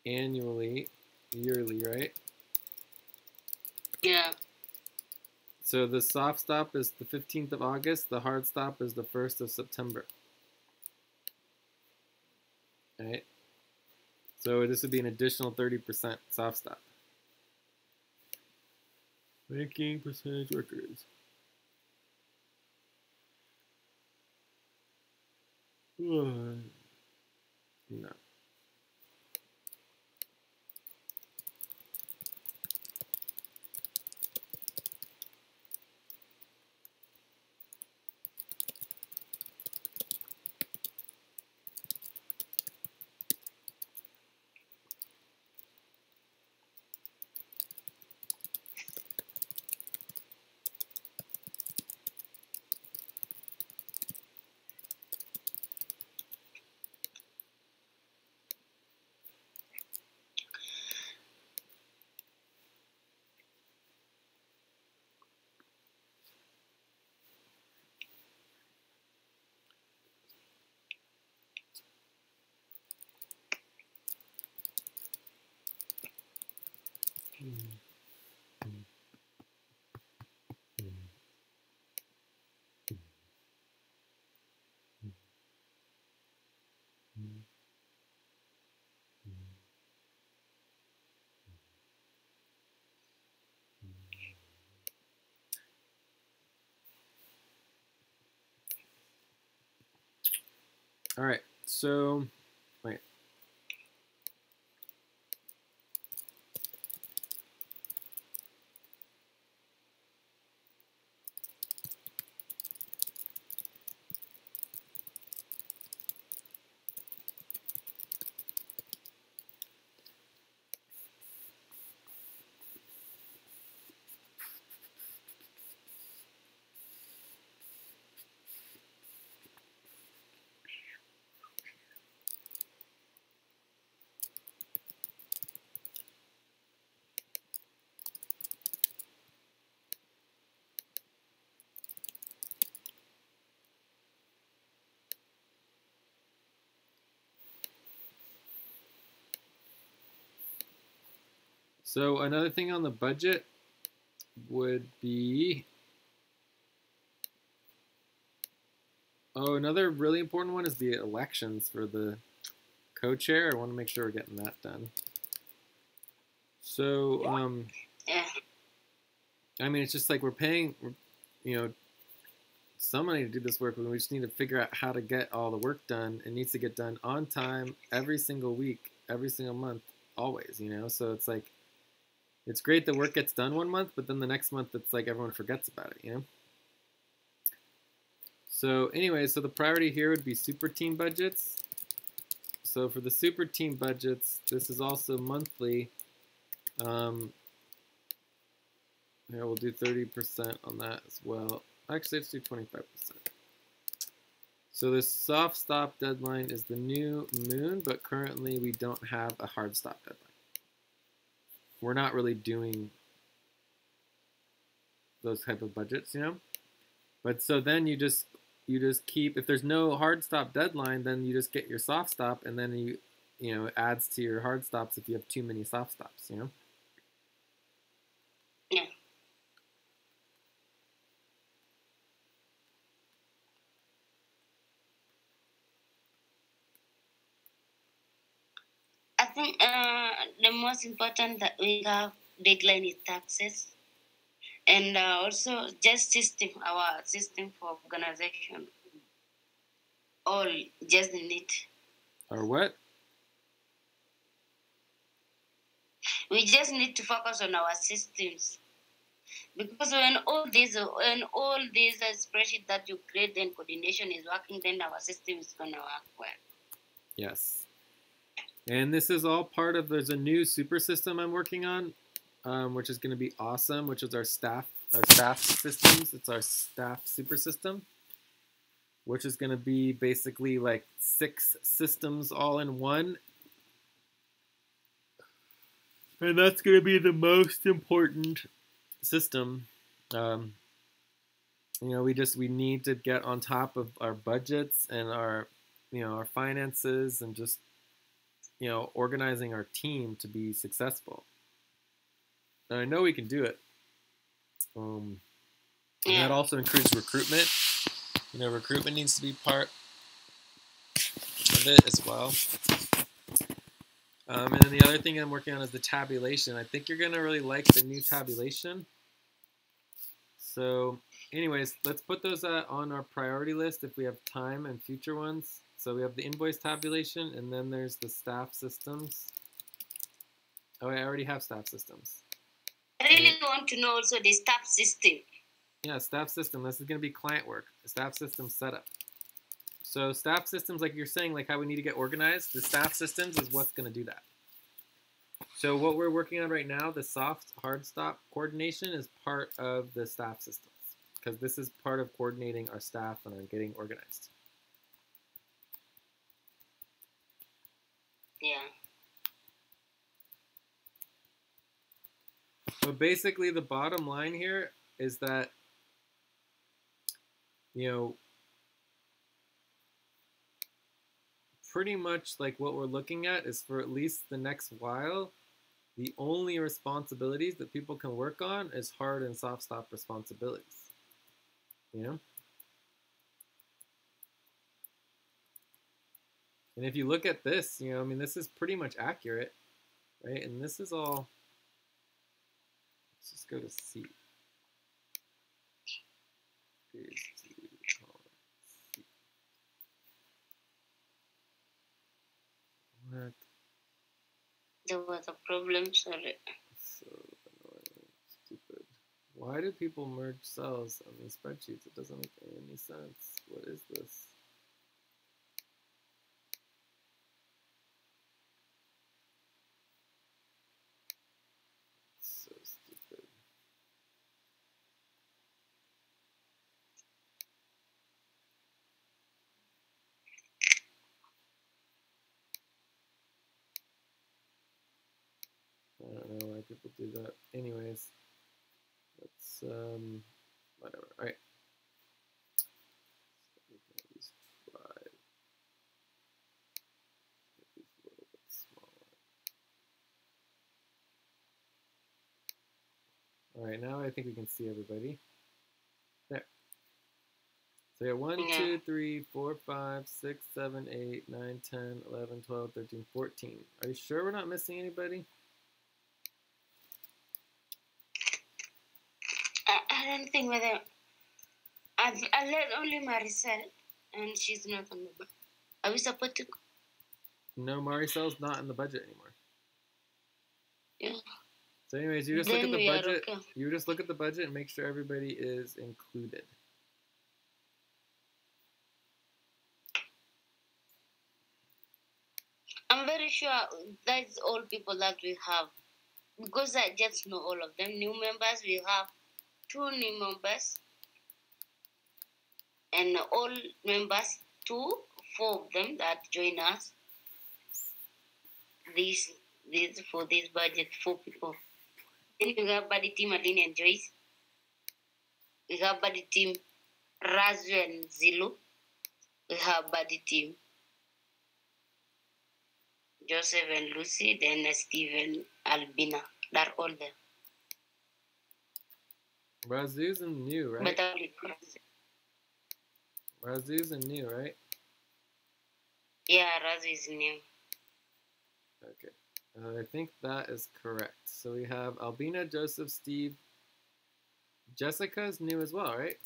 annually, yearly, right?
Yeah.
So the soft stop is the 15th of August. The hard stop is the 1st of September. All right. So this would be an additional 30% soft stop. Making percentage workers. No. All right, so wait. So another thing on the budget would be, another really important one is the elections for the co-chair. I want to make sure we're getting that done. So,
Yeah.
I mean, it's just like we're paying, you know, some money to do this work, but we just need to figure out how to get all the work done. It needs to get done on time, every single week, every single month, always, you know? So it's like, it's great the work gets done one month, but then the next month it's like everyone forgets about it, you know? So anyway, so the priority here would be super team budgets. So for the super team budgets, this is also monthly. Here we'll do 30% on that as well. Actually, let's do 25%. So the soft stop deadline is the new moon, but currently we don't have a hard stop deadline. We're not really doing those type of budgets, you know? But so then you just keep, if there's no hard stop deadline, then you just get your soft stop, and then you know, it adds to your hard stops if you have too many soft stops, you know?
Yeah. I think the most important that we have deadline is taxes, and also just system, our system for organization. All just need.
Or what?
We just need to focus on our systems, because when all these spreadsheet that you create, then coordination is working, then our system is gonna work well.
Yes. And this is all part of, there's a new super system I'm working on, which is going to be awesome, which is our staff systems. It's our staff super system, which is going to be basically like 6 systems all in one. And that's going to be the most important system. You know, we need to get on top of our budgets and our, you know, our finances, and just, you know, organizing our team to be successful. And I know we can do it. And that also includes recruitment. You know, recruitment needs to be part of it as well. And then the other thing I'm working on is the tabulation. I think you're going to really like the new tabulation. So anyways, let's put those on our priority list if we have time, and future ones. So we have the invoice tabulation, and then there's the staff systems. Oh, I already have staff systems.
I really want to know also the staff system.
Yeah, staff system. This is going to be client work. Staff system setup. So staff systems, like you're saying, like how we need to get organized, the staff systems is what's going to do that. So what we're working on right now, the soft hard stop coordination, is part of the staff systems, because this is part of coordinating our staff and our getting organized.
Yeah.
So basically the bottom line here is that, you know, pretty much like what we're looking at is, for at least the next while, the only responsibilities that people can work on is hard and soft stop responsibilities, you know? And if you look at this, you know, I mean, this is pretty much accurate, right? And this is all, let's just go to C. What?
There was a problem, sorry.
So annoying, stupid. Why do people merge cells on these spreadsheets? It doesn't make any sense. What is this? So stupid. I don't know why people do that. Anyways, let's whatever. All right. All right, now I think we can see everybody. There. So we got 1,
Yeah.
2, 3, 4, 5, 6, 7, 8, 9, 10, 11, 12, 13, 14. Are you sure we're not missing anybody?
I don't think whether I let only Maricel, and she's not on the board. Are we supposed to?
No, Maricel's not in the budget anymore.
Yeah.
So anyways, you just
Then
look at the
we are
budget.
okay.
You just look at the budget and make sure everybody is included.
I'm very sure that's all people that we have, because I just know all of them. New members, we have 2 new members, and all members, 4 of them that join us. These for this budget, 4 people. Then we have buddy team Aline and Joyce. We have buddy team Razu and Zilu. We have buddy team Joseph and Lucy, then Steve and Albina. They're all there.
Razu's in new, right?
But
Razu's in new, right?
yeah, Razu is new.
Okay. I think that is correct. So we have Albina, Joseph, Steve. Jessica's new as well, right?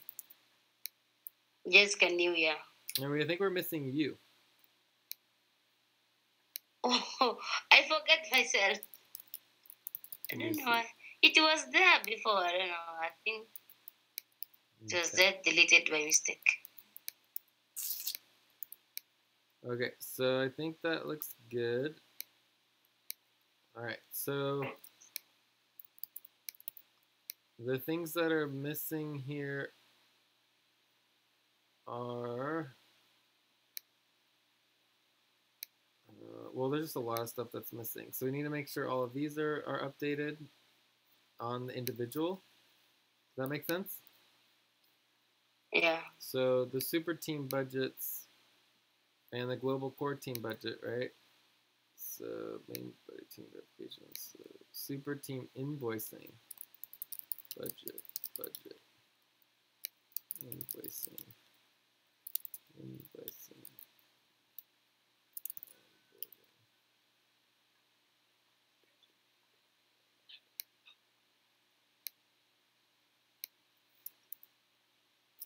Jessica new, yeah.
And I think we're missing you.
Oh, I forget myself. I don't know. It was there before. I don't know. I think it was there, deleted by mistake.
Okay, so I think that looks good. All right, so the things that are missing here are, well, there's just a lot of stuff that's missing. So we need to make sure all of these are updated on the individual. Does that make sense?
Yeah.
So the super team budgets and the global core team budget, right? So main team verifications, so super team invoicing, budget, invoicing.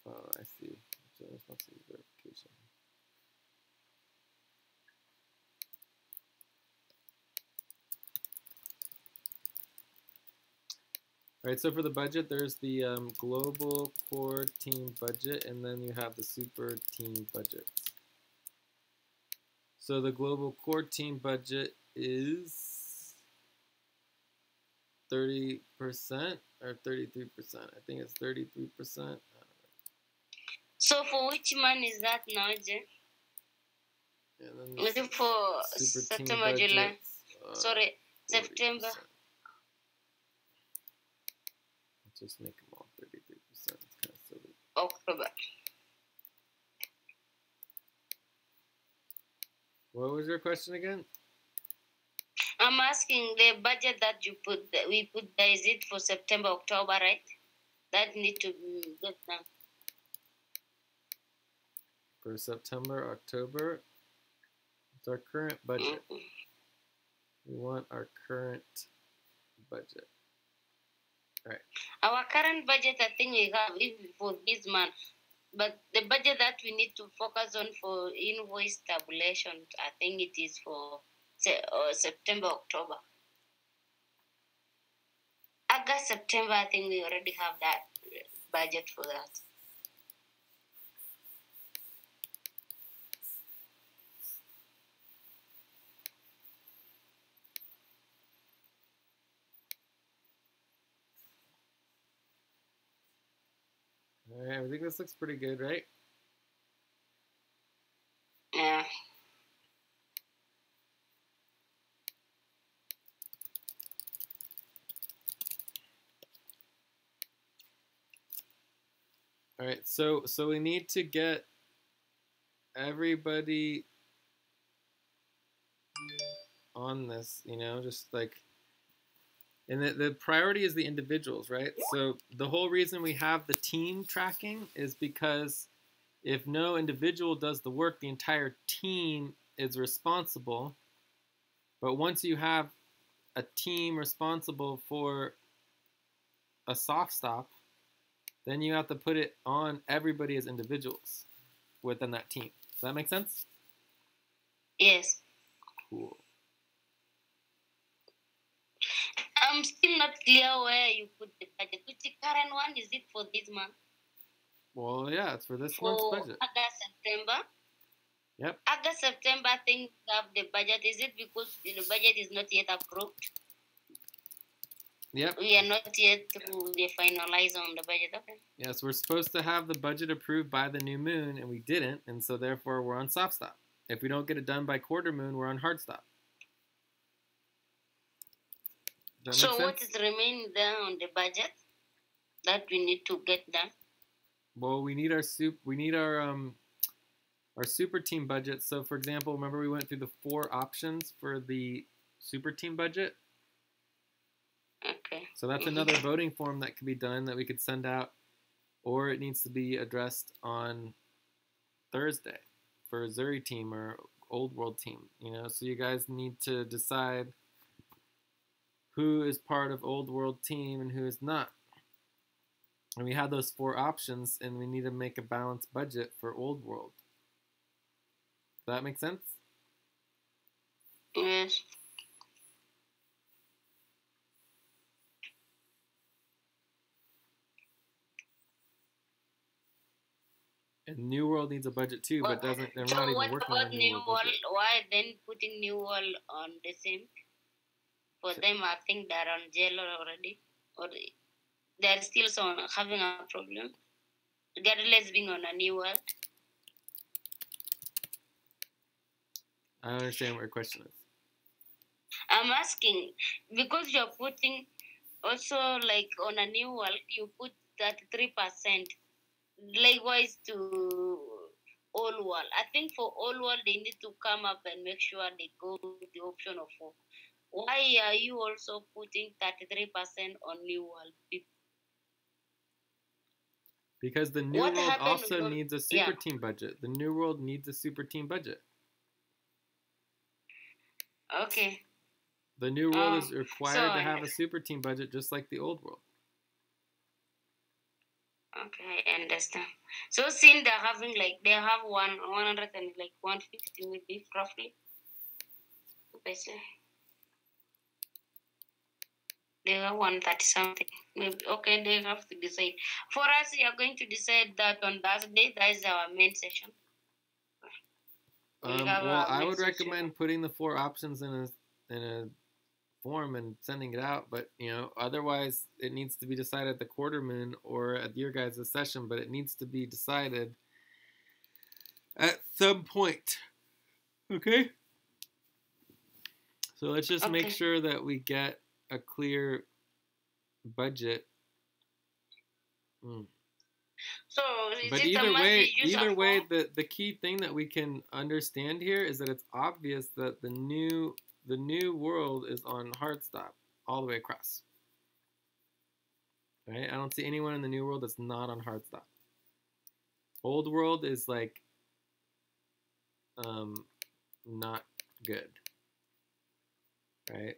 Oh, I see. General responsibility verification. All right, so for the budget, there's the global core team budget, and then you have the super team budgets. So the global core team budget is 30% or 33%. I think it's 33%.
So for which month is that now, Jen?
And
Was it for September, July? Sorry, 40%. September.
Just make them all 33%. It's kind of silly.
October.
What was your question again?
I'm asking the budget that you put, we put there, is it for September, October, right? That need to get done.
For September, October, it's our current budget. We want our current budget. All right.
Our current budget, I think we have even for this month. But the budget that we need to focus on for invoice tabulation, I think it is for September, October. August, September, I think we already have that budget for that.
All right, I think this looks pretty good, right?
Yeah.
All right, so we need to get everybody on this, you know, just like And the priority is the individuals, right? So the whole reason we have the team tracking is because if no individual does the work, the entire team is responsible. But once you have a team responsible for a soft stop, then you have to put it on everybody as individuals within that team. Does that make sense?
Yes.
Cool.
I'm still not clear where you put the budget. Which the current one is it for this month?
Well, yeah, it's for this month's
For
budget.
August, September?
Yep.
August, September, things have the budget. Is it because the budget is not yet approved?
Yep.
We are not yet to the finalize on the budget. Okay.
Yes, we're supposed to have the budget approved by the new moon, and we didn't, and so therefore we're on soft stop. If we don't get it done by quarter moon, we're on hard stop.
So what is remaining there on the budget that we need to get done?
Well, we need our super team budget. So, for example, remember we went through the 4 options for the super team budget?
Okay.
So that's another voting form that could be done that we could send out, or it needs to be addressed on Thursday for Zuri team or Old World team. So you guys need to decide who is part of Old World team and who is not. And we have those 4 options, and we need to make a balanced budget for Old World. Does that make sense?
Yes.
And New World needs a budget too, but they're not even working on New World budget.
Why then putting New World on the same? For them, I think they're on jail already, or they're still having a problem, regardless being on a New World.
I don't understand what your question is.
I'm asking because you're putting also like on a New World, you put that 3%. Likewise to Old World. I think for Old World, they need to come up and make sure they go with the option of 4. Why are you also putting 33% on New World people?
Because the New World also needs a super team budget. The New World needs a super team budget.
Okay.
The New World is required to have a super team budget just like the Old World.
Okay, I understand. So since they're having they have 100 and 150 maybe roughly. They have 130 something. Maybe okay, they have to decide. For us, we are going to decide that on Thursday. That is our main session.
Well, I would recommend putting the 4 options in a form and sending it out, but otherwise it needs to be decided at the quarter moon or at your guys' session, but it needs to be decided at some point. Okay? So let's just make sure that we get a clear budget.
So
but either way, the key thing that we can understand here is that it's obvious that the new world is on hard stop all the way across. Right? I don't see anyone in the new world that's not on hard stop. Old world is not good. Right?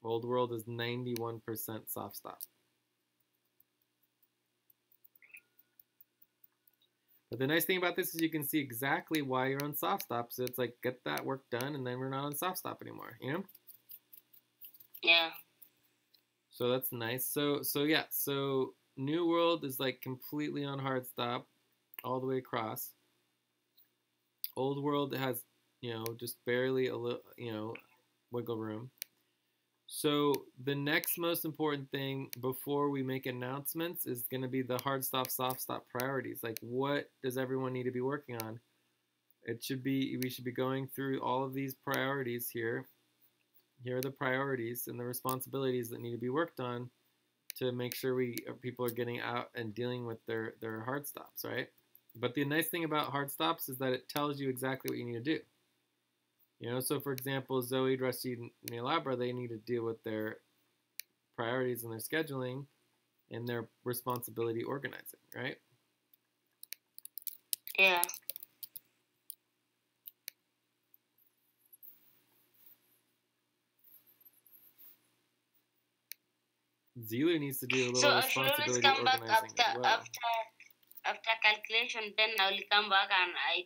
Old world is 91% soft stop. But the nice thing about this is you can see exactly why you're on soft stop. So it's get that work done, and then we're not on soft stop anymore.
Yeah.
So that's nice. So yeah. So New World is completely on hard stop, all the way across. Old World has just barely a little wiggle room. So the next most important thing before we make announcements is going to be the hard stop, soft stop priorities. What does everyone need to be working on? We should be going through all of these priorities here. Here are the priorities and the responsibilities that need to be worked on to make sure people are getting out and dealing with their hard stops, right? But the nice thing about hard stops is that it tells you exactly what you need to do. So for example, Zoe, Rashid, and Nilabra, they need to deal with their priorities and their scheduling and their responsibility organizing, right?
Yeah.
Zilu needs to do a little
So I should always
responsibility
come back
organizing as well.
after calculation. Then I will come back and I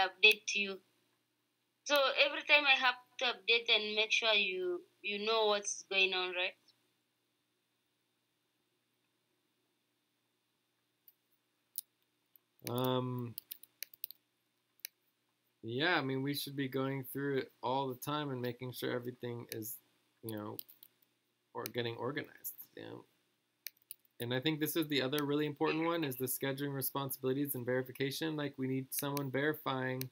update you. So every time I have to update and make sure you know what's going on, right?
Yeah, I mean, we should be going through it all the time and making sure everything is, or getting organized, And I think this is the other really important one is the scheduling responsibilities and verification. Like we need someone verifying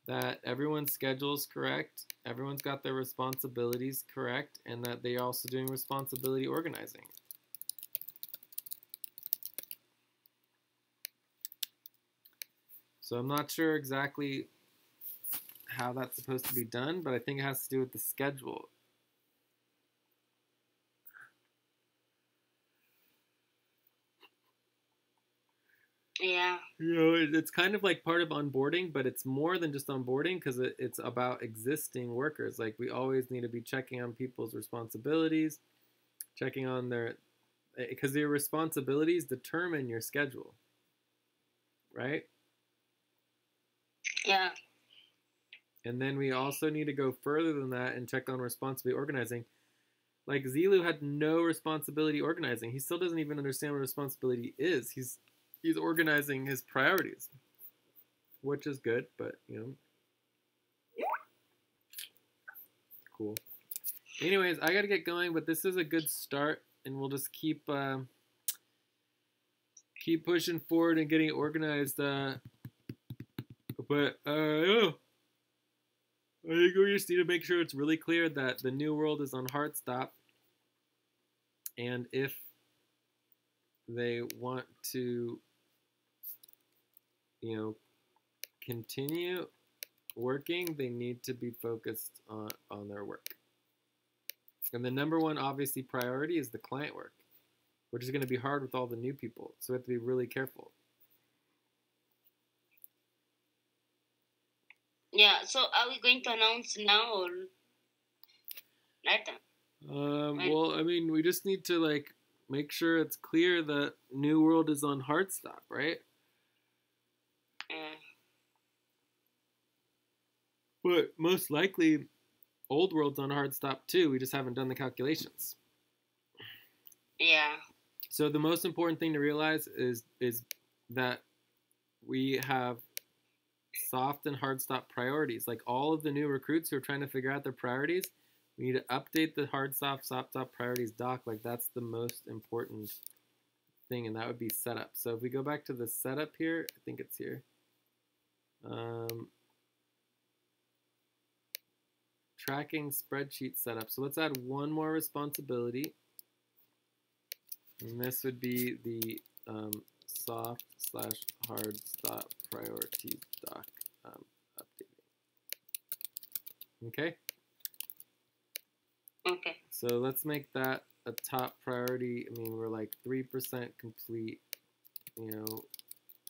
that everyone's schedule is correct, everyone's got their responsibilities correct, and that they're also doing responsibility organizing. So I'm not sure exactly how that's supposed to be done, but I think it has to do with the schedule.
Yeah.
It's kind of like part of onboarding, but it's more than just onboarding because it's about existing workers. Like we always need to be checking on people's responsibilities, checking on because your responsibilities determine your schedule, right?
Yeah.
And then we also need to go further than that and check on responsibility organizing. Like Zilu had no responsibility organizing. He still doesn't even understand what responsibility is. He's organizing his priorities, which is good, but cool. Anyways, I gotta get going, but this is a good start, and we'll just keep pushing forward and getting organized. But I think we just need to make sure it's really clear that the new world is on hard stop, and if they want to, continue working, they need to be focused on their work. And the number one, obviously, priority is the client work, which is going to be hard with all the new people. So we have to be really careful.
Yeah. So are we going to announce now or later?
Well, I mean, we just need to make sure it's clear that New World is on hard stop, right? But most likely, Old World's on hard stop too. We just haven't done the calculations.
Yeah.
So the most important thing to realize is that we have soft and hard stop priorities. Like all of the new recruits who are trying to figure out their priorities, we need to update the hard stop, soft stop priorities doc. Like that's the most important thing, and that would be setup. So if we go back to the setup here, I think it's here. Tracking spreadsheet setup. So let's add one more responsibility. And this would be the soft/hard stop priorities doc updating. Okay?
Okay.
So let's make that a top priority. I mean, we're like 3% complete,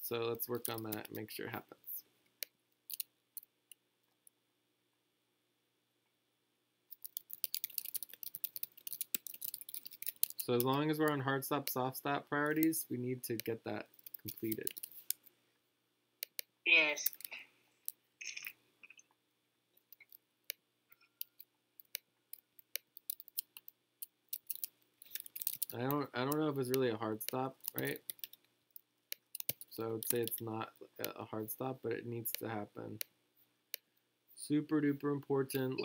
so let's work on that and make sure it happens. So as long as we're on hard stop, soft stop priorities, we need to get that completed.
Yes.
I don't know if it's really a hard stop, right? So I would say it's not a hard stop, but it needs to happen. Super duper important.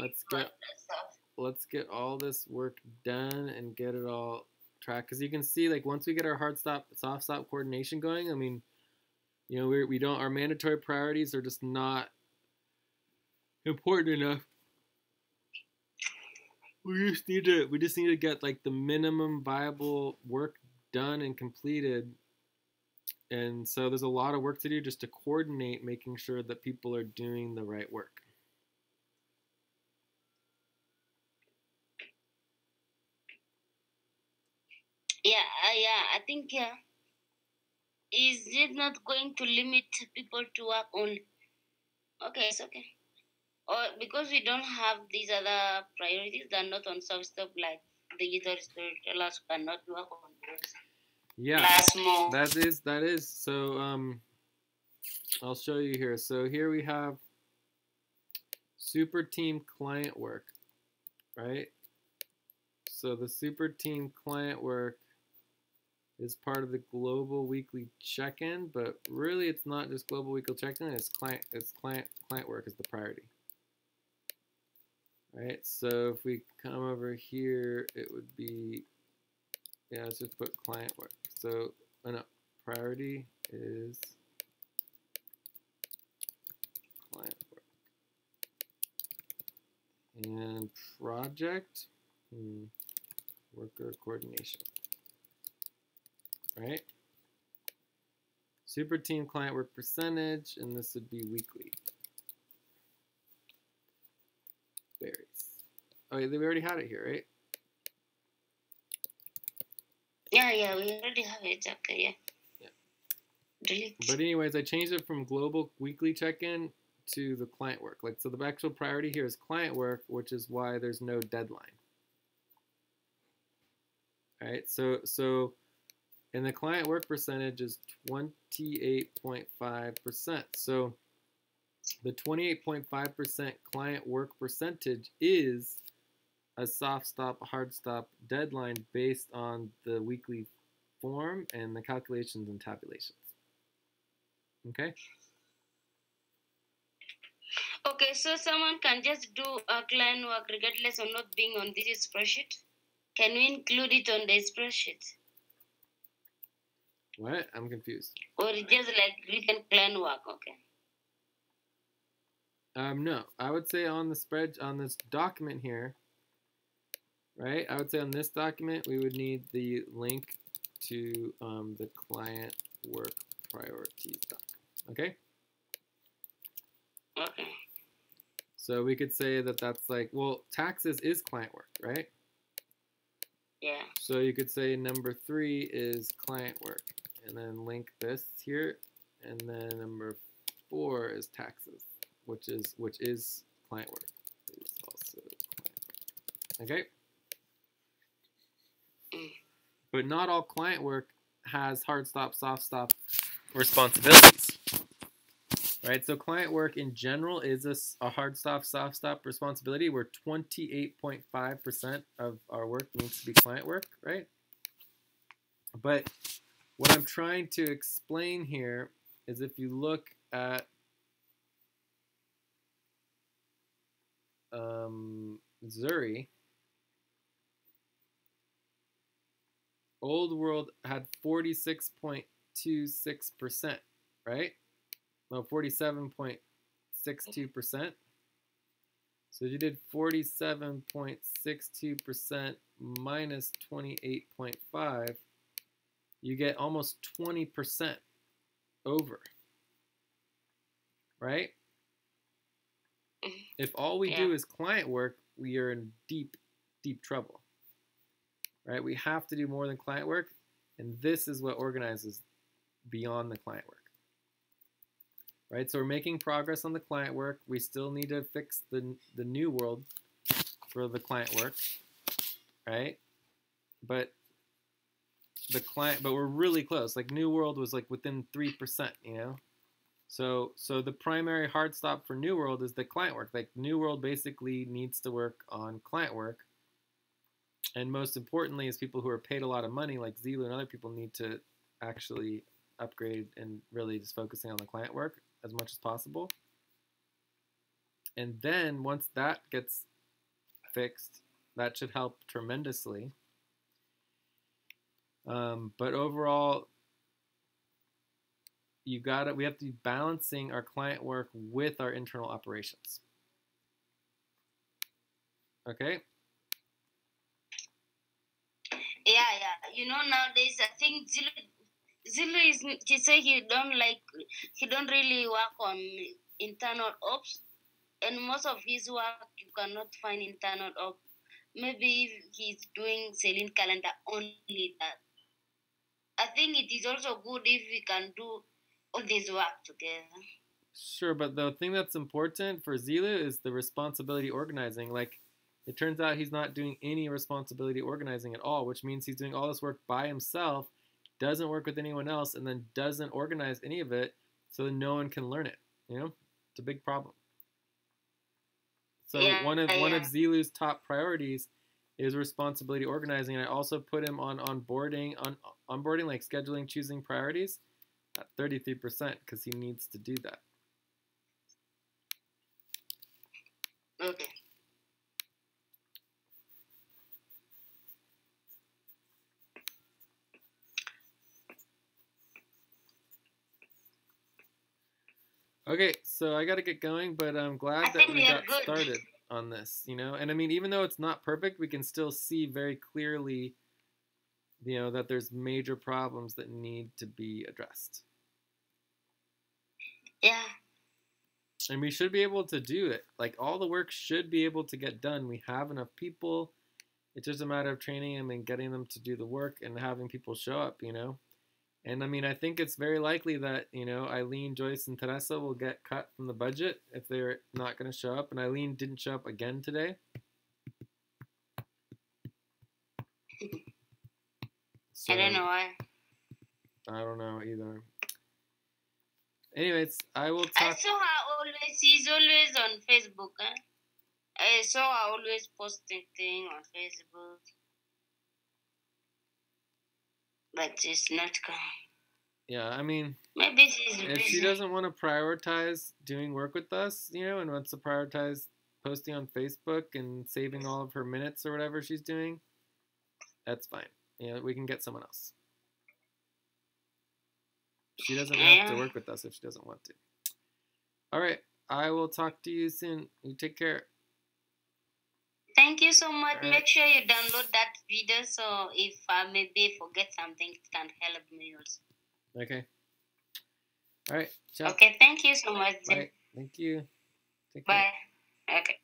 Let's get all this work done and get it all tracked. Because you can see, like, once we get our hard stop, soft stop coordination going, I mean, we don't, our mandatory priorities are just not important enough. We just need to get like the minimum viable work done and completed. And so there's a lot of work to do just to coordinate making sure that people are doing the right work.
Yeah, I think, yeah. Is it not going to limit people to work only? Okay, it's okay. Or because we don't have these other priorities that are not on stuff like digital storytellers who cannot work on those.
Yeah,
Plus more.
that is. So I'll show you here. So here we have super team client work, right? So the super team client work is part of the global weekly check-in, but really it's not just global weekly check-in, it's client work is the priority. Right? So if we come over here, it would be, yeah, let's just put client work. So no, priority is client work. And project, worker coordination. Right? Super team client work percentage, and this would be weekly. Berries. Oh, yeah, we already had it here, right?
Yeah, we already have it. Okay, yeah. Delete.
But anyways, I changed it from global weekly check-in to the client work. Like, so the actual priority here is client work, which is why there's no deadline. All right, so and the client work percentage is 28.5%. So the 28.5% client work percentage is a soft stop, hard stop deadline based on the weekly form and the calculations and tabulations. Okay?
Okay, so someone can just do a client work regardless of not being on this spreadsheet? Can we include it on the spreadsheet?
What? I'm confused.
Or just like written client work, okay.
No, I would say on this document here, right? I would say on this document we would need the link to the client work priorities doc. Okay.
Okay.
So we could say that that's like, well, taxes is client work, right?
Yeah.
So you could say number 3 is client work, and then link this here, and then number 4 is taxes, which is client work. Is also client work. Okay. But not all client work has hard stop, soft stop responsibilities. Right, so client work in general is a hard stop, soft stop responsibility where 28.5% of our work needs to be client work, right? But what I'm trying to explain here is if you look at Zuri, Old World had 46.26%, right? No, 47.62%. So you did 47.62% minus 28.5, you get almost 20% over, right? If all we do is client work, we are in deep, deep trouble, right? We have to do more than client work, and this is what organizes beyond the client work. Right, so we're making progress on the client work. We still need to fix the new world for the client work, right? But we're really close. Like new world was like within 3%, you know. So the primary hard stop for new world is the client work. Like new world basically needs to work on client work, and most importantly, is people who are paid a lot of money, like Zilu and other people, need to actually upgrade and really just focusing on the client work as much as possible. And then once that gets fixed, that should help tremendously. But overall, we have to be balancing our client work with our internal operations. Okay?
Yeah. You know, nowadays I think Zilu he say he don't really work on internal ops, and most of his work you cannot find internal ops. Maybe he's doing selling calendar only that. I think it is also good if we can do all this work together.
Sure, but the thing that's important for Zilu is the responsibility organizing. Like, it turns out he's not doing any responsibility organizing at all, which means he's doing all this work by himself, doesn't work with anyone else, and then doesn't organize any of it so that no one can learn it. You know, it's a big problem. So one of Zilu's top priorities is responsibility organizing. And I also put him on onboarding, like scheduling, choosing priorities at 33% because he needs to do that.
Okay.
Okay, so I got to get going, but I'm glad that we got started on this, you know? And I mean, even though it's not perfect, we can still see very clearly, you know, that there's major problems that need to be addressed.
Yeah.
And we should be able to do it. Like, all the work should be able to get done. We have enough people. It's just a matter of training them and getting them to do the work and having people show up, you know? And I mean, I think it's very likely that, you know, Eileen, Joyce, and Teresa will get cut from the budget if they're not going to show up. And Eileen didn't show up again today.
So, I don't know why.
I don't know either. Anyways, I will talk.
I saw her always. She's always on Facebook. I saw her always posting things on Facebook. But she's not coming.
Yeah, I mean,
maybe she's busy.
If she doesn't want to prioritize doing work with us, you know, and wants to prioritize posting on Facebook and saving all of her minutes or whatever she's doing, that's fine. You know, we can get someone else. She doesn't have to work with us if she doesn't want to. All right, I will talk to you soon. You take care.
Thank you so much. Right. Make sure you download that video so if I maybe forget something, it can help me also.
Okay. All right. Ciao.
Okay, thank you so much.
Bye. Thank you.
Take care. Bye. Okay.